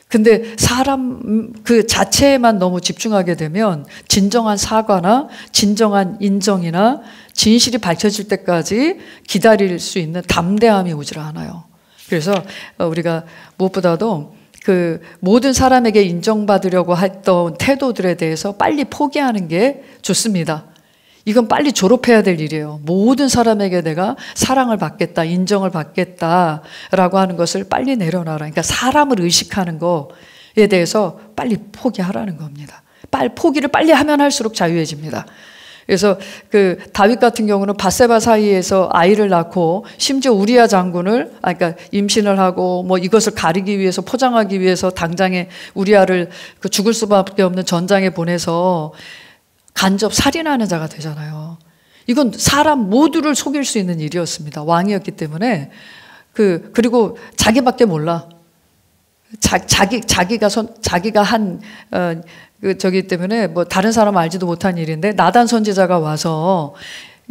[SPEAKER 1] 근데 사람 그 자체에만 너무 집중하게 되면 진정한 사과나 진정한 인정이나 진실이 밝혀질 때까지 기다릴 수 있는 담대함이 오질 않아요. 그래서 우리가 무엇보다도 그 모든 사람에게 인정받으려고 했던 태도들에 대해서 빨리 포기하는 게 좋습니다. 이건 빨리 졸업해야 될 일이에요. 모든 사람에게 내가 사랑을 받겠다, 인정을 받겠다라고 하는 것을 빨리 내려놔라. 그러니까 사람을 의식하는 거에 대해서 빨리 포기하라는 겁니다. 포기를 빨리 하면 할수록 자유해집니다. 그래서 그 다윗 같은 경우는 밧세바 사이에서 아이를 낳고 심지어 우리야 장군을 그러니까 임신을 하고 뭐 이것을 가리기 위해서 포장하기 위해서 당장에 우리야를 그 죽을 수밖에 없는 전장에 보내서 간접 살인하는 자가 되잖아요. 이건 사람 모두를 속일 수 있는 일이었습니다. 왕이었기 때문에 그리고 자기밖에 몰라. 자기가 한 저기 때문에 뭐 다른 사람 알지도 못한 일인데 나단 선지자가 와서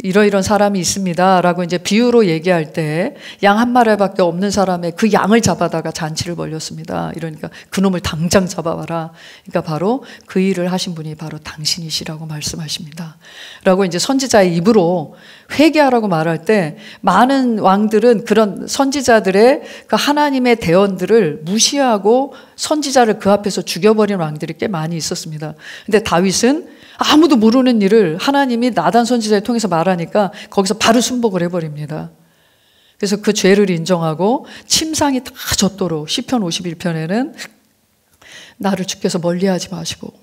[SPEAKER 1] 이러이런 사람이 있습니다라고 이제 비유로 얘기할 때 양 한 마리밖에 없는 사람의 그 양을 잡아다가 잔치를 벌였습니다. 이러니까 그놈을 당장 잡아봐라. 그러니까 바로 그 일을 하신 분이 바로 당신이시라고 말씀하십니다. 라고 이제 선지자의 입으로 회개하라고 말할 때 많은 왕들은 그런 선지자들의 그 하나님의 대언들을 무시하고 선지자를 그 앞에서 죽여버린 왕들이 꽤 많이 있었습니다. 근데 다윗은 아무도 모르는 일을 하나님이 나단 선지자를 통해서 말하니까 거기서 바로 순복을 해버립니다. 그래서 그 죄를 인정하고 침상이 다 젖도록 시편 51편에는 나를 주께서 멀리하지 마시고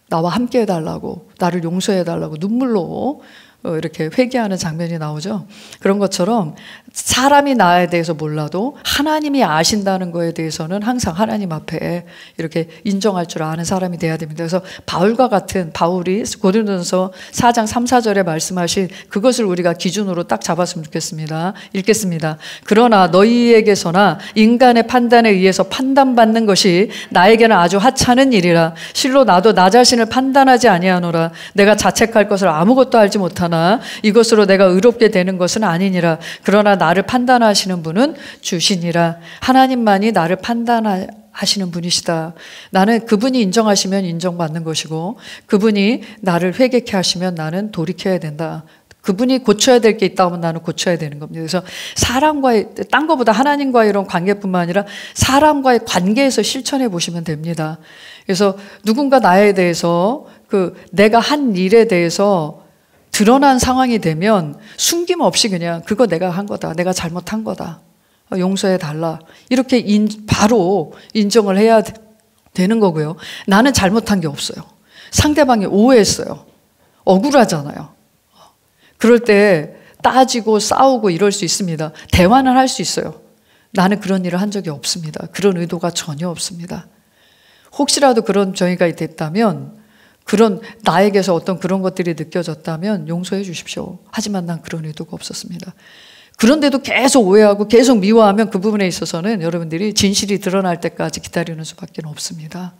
[SPEAKER 1] 나와 함께 해달라고 나를 용서해달라고 눈물로 이렇게 회개하는 장면이 나오죠. 그런 것처럼 사람이 나에 대해서 몰라도 하나님이 아신다는 거에 대해서는 항상 하나님 앞에 이렇게 인정할 줄 아는 사람이 돼야 됩니다. 그래서 바울이 고린도전서 4장 3, 4절에 말씀하신 그것을 우리가 기준으로 딱 잡았으면 좋겠습니다. 읽겠습니다. 그러나 너희에게서나 인간의 판단에 의해서 판단받는 것이 나에게는 아주 하찮은 일이라 실로 나도 나 자신을 판단하지 아니하노라. 내가 자책할 것을 아무것도 알지 못하나 되려나 이것으로 내가 의롭게 되는 것은 아니니라. 그러나 나를 판단하시는 분은 주시니라. 하나님만이 나를 판단하시는 분이시다. 나는 그분이 인정하시면 인정받는 것이고 그분이 나를 회개케 하시면 나는 돌이켜야 된다. 그분이 고쳐야 될 게 있다면 나는 고쳐야 되는 겁니다. 그래서 사람과의, 딴 거보다 하나님과의 이런 관계뿐만 아니라 사람과의 관계에서 실천해 보시면 됩니다. 그래서 누군가 나에 대해서 내가 한 일에 대해서 드러난 상황이 되면 숨김없이 그냥 그거 내가 한 거다. 내가 잘못한 거다. 용서해 달라. 이렇게 바로 인정을 해야 되는 거고요. 나는 잘못한 게 없어요. 상대방이 오해했어요. 억울하잖아요. 그럴 때 따지고 싸우고 이럴 수 있습니다. 대화는 할 수 있어요. 나는 그런 일을 한 적이 없습니다. 그런 의도가 전혀 없습니다. 혹시라도 그런 저희가 됐다면, 그런 나에게서 어떤 그런 것들이 느껴졌다면 용서해 주십시오. 하지만 난 그런 의도가 없었습니다. 그런데도 계속 오해하고 계속 미워하면 그 부분에 있어서는 여러분들이 진실이 드러날 때까지 기다리는 수밖에 없습니다.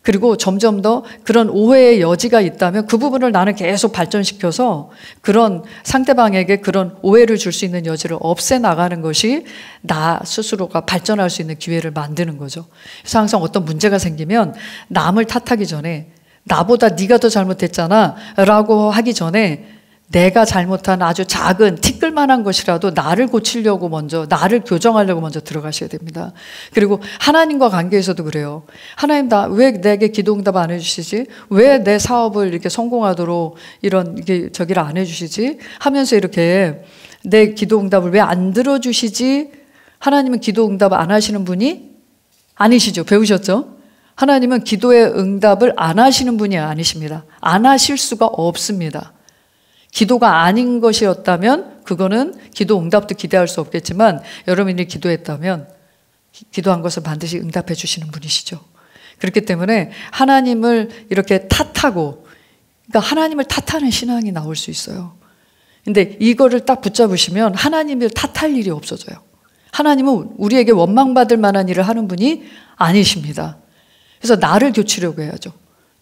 [SPEAKER 1] 그리고 점점 더 그런 오해의 여지가 있다면 그 부분을 나는 계속 발전시켜서 그런 상대방에게 그런 오해를 줄 수 있는 여지를 없애나가는 것이 나 스스로가 발전할 수 있는 기회를 만드는 거죠. 그래서 항상 어떤 문제가 생기면 남을 탓하기 전에 나보다 네가 더 잘못했잖아 라고 하기 전에 내가 잘못한 아주 작은 티끌만한 것이라도 나를 고치려고 먼저, 나를 교정하려고 먼저 들어가셔야 됩니다. 그리고 하나님과 관계에서도 그래요. 하나님, 왜 내게 기도응답 안 해주시지? 왜 내 사업을 이렇게 성공하도록 저기를 안 해주시지? 하면서 이렇게 내 기도응답을 왜 안 들어주시지? 하나님은 기도응답 안 하시는 분이 아니시죠. 배우셨죠? 하나님은 기도의 응답을 안 하시는 분이 아니십니다. 안 하실 수가 없습니다. 기도가 아닌 것이었다면 그거는 기도 응답도 기대할 수 없겠지만 여러분이 기도했다면 기도한 것을 반드시 응답해 주시는 분이시죠. 그렇기 때문에 하나님을 이렇게 탓하고, 그러니까 하나님을 탓하는 신앙이 나올 수 있어요. 근데 이거를 딱 붙잡으시면 하나님을 탓할 일이 없어져요. 하나님은 우리에게 원망받을 만한 일을 하는 분이 아니십니다. 그래서 나를 고치려고 해야죠.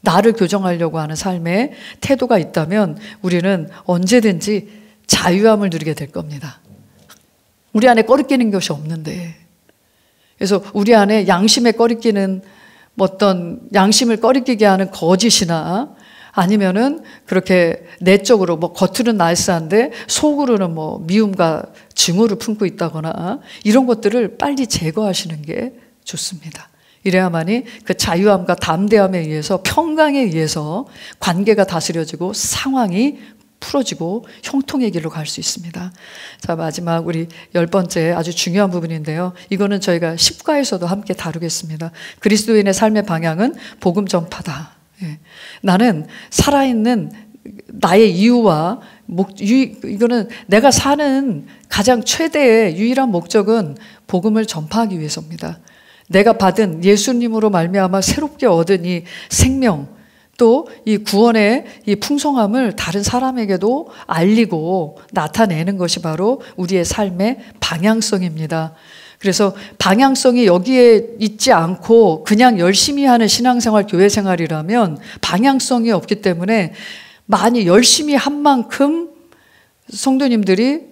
[SPEAKER 1] 나를 교정하려고 하는 삶의 태도가 있다면 우리는 언제든지 자유함을 누리게 될 겁니다. 우리 안에 꺼리끼는 것이 없는데, 그래서 우리 안에 양심에 꺼리끼는 어떤 양심을 꺼리끼게 하는 거짓이나 아니면은 그렇게 내적으로 겉으로는 나이스한데 속으로는 미움과 증오를 품고 있다거나 이런 것들을 빨리 제거하시는 게 좋습니다. 이래야만이 그 자유함과 담대함에 의해서, 평강에 의해서 관계가 다스려지고 상황이 풀어지고 형통의 길로 갈 수 있습니다. 자, 마지막 우리 10번째 아주 중요한 부분인데요. 이거는 저희가 10과에서도 함께 다루겠습니다. 그리스도인의 삶의 방향은 복음 전파다. 예. 나는 살아있는 나의 이유와 이거는 내가 사는 가장 최대의 유일한 목적은 복음을 전파하기 위해서입니다. 내가 받은 예수님으로 말미암아 새롭게 얻은 이 생명, 또 이 구원의 이 풍성함을 다른 사람에게도 알리고 나타내는 것이 바로 우리의 삶의 방향성입니다. 그래서 방향성이 여기에 있지 않고 그냥 열심히 하는 신앙생활, 교회생활이라면 방향성이 없기 때문에 많이 열심히 한 만큼 성도님들이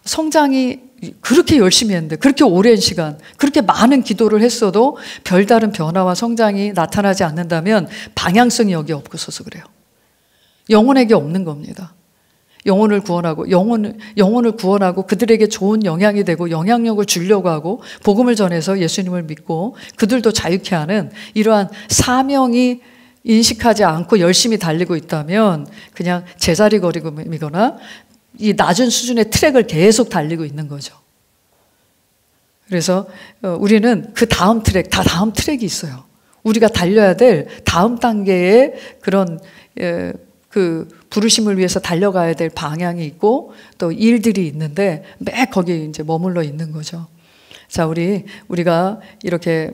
[SPEAKER 1] 성장이 그렇게 열심히 했는데, 그렇게 오랜 시간, 그렇게 많은 기도를 했어도 별다른 변화와 성장이 나타나지 않는다면 방향성이 여기 없어서 그래요. 영혼에게 없는 겁니다. 영혼을 구원하고 그들에게 좋은 영향이 되고 영향력을 주려고 하고 복음을 전해서 예수님을 믿고 그들도 자유케 하는 이러한 사명이 인식하지 않고 열심히 달리고 있다면 그냥 제자리 걸음이거나 이 낮은 수준의 트랙을 계속 달리고 있는 거죠. 그래서 우리는 그 다음 트랙이 있어요. 우리가 달려야 될 다음 단계의 그런 부르심을 위해서 달려가야 될 방향이 있고 또 일들이 있는데 매 거기에 이제 머물러 있는 거죠. 자, 우리가 이렇게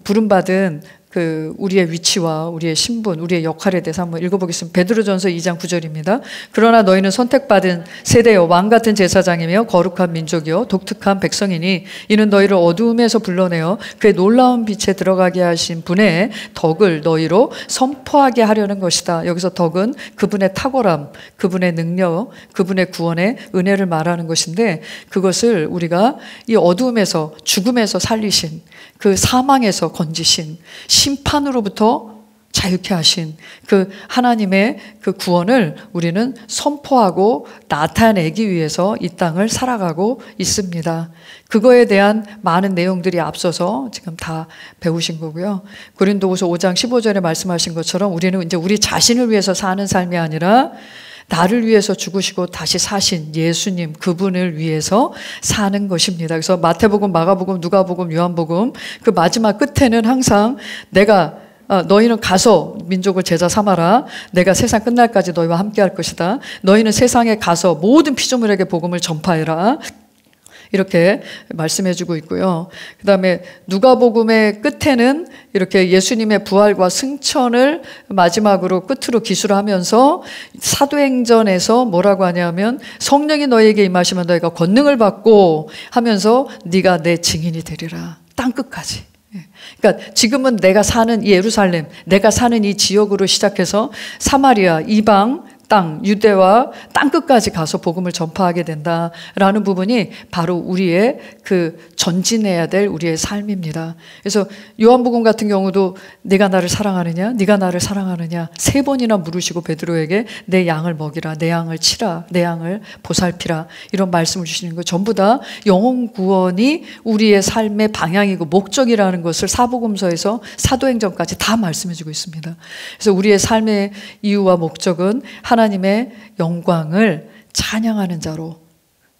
[SPEAKER 1] 부름받은 우리의 위치와 우리의 신분, 우리의 역할에 대해서 한번 읽어보겠습니다. 베드로전서 2장 9절입니다. 그러나 너희는 선택받은 세대여 왕 같은 제사장이며 거룩한 민족이요 독특한 백성이니 이는 너희를 어두움에서 불러내어 그의 놀라운 빛에 들어가게 하신 분의 덕을 너희로 선포하게 하려는 것이다. 여기서 덕은 그분의 탁월함, 그분의 능력, 그분의 구원의 은혜를 말하는 것인데, 그것을 우리가 이 어두움에서 죽음에서 살리신, 그 사망에서 건지신, 심판으로부터 자유케 하신 그 하나님의 그 구원을 우리는 선포하고 나타내기 위해서 이 땅을 살아가고 있습니다. 그거에 대한 많은 내용들이 앞서서 지금 다 배우신 거고요. 고린도후서 5장 15절에 말씀하신 것처럼 우리는 이제 우리 자신을 위해서 사는 삶이 아니라 나를 위해서 죽으시고 다시 사신 예수님, 그분을 위해서 사는 것입니다. 그래서 마태복음, 마가복음, 누가복음, 요한복음 그 마지막 끝에는 항상 너희는 가서 민족을 제자 삼아라. 내가 세상 끝날까지 너희와 함께 할 것이다. 너희는 세상에 가서 모든 피조물에게 복음을 전파해라. 이렇게 말씀해주고 있고요. 그 다음에 누가복음의 끝에는 이렇게 예수님의 부활과 승천을 마지막으로 끝으로 기술하면서 사도행전에서 뭐라고 하냐면 성령이 너희에게 임하시면 너희가 권능을 받고 하면서 네가 내 증인이 되리라. 땅끝까지. 그러니까 지금은 내가 사는 이 예루살렘, 내가 사는 이 지역으로 시작해서 사마리아, 이방, 땅, 유대와 땅끝까지 가서 복음을 전파하게 된다라는 부분이 바로 우리의 그 전진해야 될 우리의 삶입니다. 그래서 요한복음 같은 경우도 네가 나를 사랑하느냐, 네가 나를 사랑하느냐 3번이나 물으시고 베드로에게 내 양을 먹이라, 내 양을 치라, 내 양을 보살피라 이런 말씀을 주시는 거 전부 다 영혼 구원이 우리의 삶의 방향이고 목적이라는 것을 사복음서에서 사도행전까지 다 말씀해주고 있습니다. 그래서 우리의 삶의 이유와 목적은 하나님의 영광을 찬양하는 자로,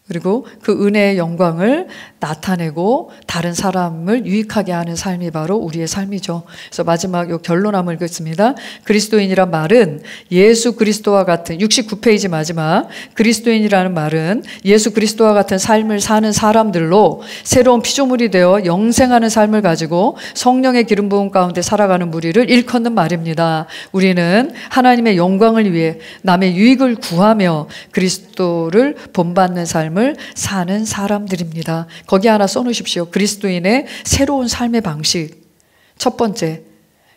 [SPEAKER 1] 그리고 그 은혜의 영광을 나타내고 다른 사람을 유익하게 하는 삶이 바로 우리의 삶이죠. 그래서 마지막 요 결론 한번 읽겠습니다. 그리스도인이란 말은 예수 그리스도와 같은 69페이지 마지막 그리스도인이라는 말은 예수 그리스도와 같은 삶을 사는 사람들로 새로운 피조물이 되어 영생하는 삶을 가지고 성령의 기름 부음 가운데 살아가는 무리를 일컫는 말입니다. 우리는 하나님의 영광을 위해 남의 유익을 구하며 그리스도를 본받는 삶을 사는 사람들입니다. 거기 하나 써놓으십시오. 그리스도인의 새로운 삶의 방식. 첫 번째,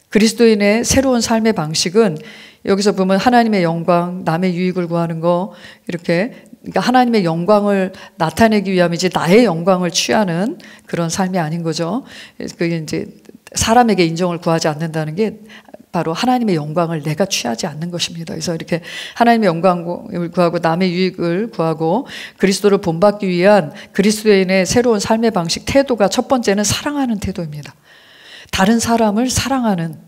[SPEAKER 1] 그리스도인의 새로운 삶의 방식은 여기서 보면 하나님의 영광, 남의 유익을 구하는 거 이렇게, 그러니까 하나님의 영광을 나타내기 위함이지 나의 영광을 취하는 그런 삶이 아닌 거죠. 그게 이제 사람에게 인정을 구하지 않는다는 게 바로 하나님의 영광을 내가 취하지 않는 것입니다. 그래서 이렇게 하나님의 영광을 구하고 남의 유익을 구하고 그리스도를 본받기 위한 그리스도인의 새로운 삶의 방식, 태도가 첫 번째는 사랑하는 태도입니다. 다른 사람을 사랑하는,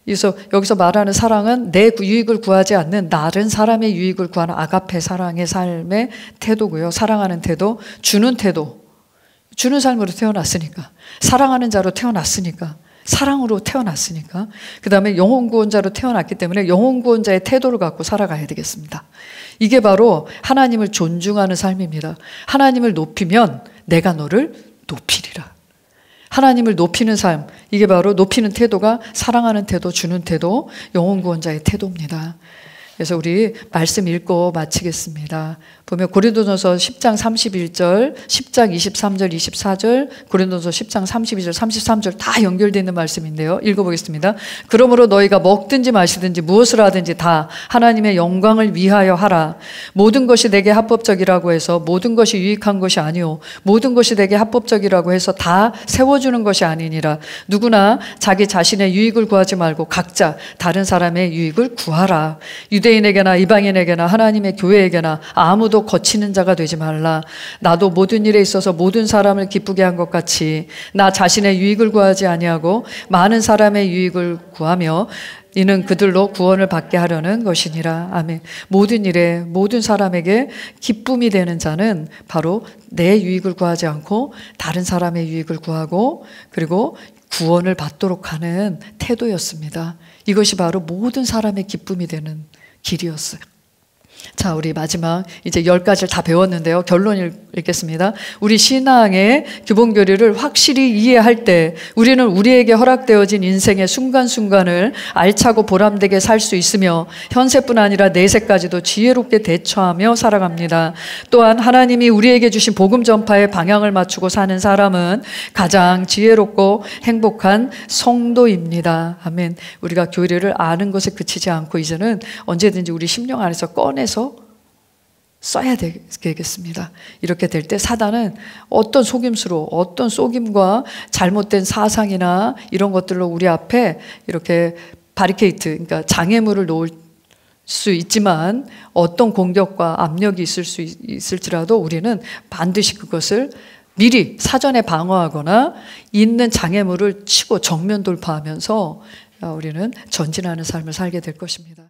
[SPEAKER 1] 그래서 여기서 말하는 사랑은 내 유익을 구하지 않는 다른 사람의 유익을 구하는 아가페 사랑의 삶의 태도고요. 사랑하는 태도, 주는 태도. 주는 삶으로 태어났으니까, 사랑하는 자로 태어났으니까, 사랑으로 태어났으니까, 그 다음에 영혼 구원자로 태어났기 때문에 영혼 구원자의 태도를 갖고 살아가야 되겠습니다. 이게 바로 하나님을 존중하는 삶입니다. 하나님을 높이면 내가 너를 높이리라. 하나님을 높이는 삶, 이게 바로 높이는 태도가 사랑하는 태도, 주는 태도, 영혼 구원자의 태도입니다. 그래서 우리 말씀 읽고 마치겠습니다. 보면 고린도전서 10장 31절, 10장 23절, 24절, 고린도전서 10장 32절, 33절 다 연결되어 있는 말씀인데요. 읽어보겠습니다. 그러므로 너희가 먹든지 마시든지 무엇을 하든지 다 하나님의 영광을 위하여 하라. 모든 것이 내게 합법적이라고 해서 모든 것이 유익한 것이 아니오. 모든 것이 내게 합법적이라고 해서 다 세워주는 것이 아니니라. 누구나 자기 자신의 유익을 구하지 말고 각자 다른 사람의 유익을 구하라. 유대인에게나 이방인에게나 하나님의 교회에게나 아무도 거치는 자가 되지 말라. 나도 모든 일에 있어서 모든 사람을 기쁘게 한 것 같이 나 자신의 유익을 구하지 아니하고 많은 사람의 유익을 구하며 이는 그들로 구원을 받게 하려는 것이니라. 아멘. 모든 일에 모든 사람에게 기쁨이 되는 자는 바로 내 유익을 구하지 않고 다른 사람의 유익을 구하고 그리고 구원을 받도록 하는 태도였습니다. 이것이 바로 모든 사람의 기쁨이 되는 길이었어요. 자, 우리 마지막 이제 10가지를 다 배웠는데요. 결론 읽겠습니다. 우리 신앙의 기본 교리를 확실히 이해할 때 우리는 우리에게 허락되어진 인생의 순간순간을 알차고 보람되게 살 수 있으며 현세뿐 아니라 내세까지도 지혜롭게 대처하며 살아갑니다. 또한 하나님이 우리에게 주신 복음 전파에 방향을 맞추고 사는 사람은 가장 지혜롭고 행복한 성도입니다. 아멘. 우리가 교리를 아는 것에 그치지 않고 이제는 언제든지 우리 심령 안에서 꺼내서 써야 되겠습니다. 이렇게 될 때 사단은 어떤 속임수로, 어떤 속임과 잘못된 사상이나 이런 것들로 우리 앞에 이렇게 바리케이트, 그러니까 장애물을 놓을 수 있지만 어떤 공격과 압력이 있을지라도 우리는 반드시 그것을 미리 사전에 방어하거나 있는 장애물을 치고 정면 돌파하면서 우리는 전진하는 삶을 살게 될 것입니다.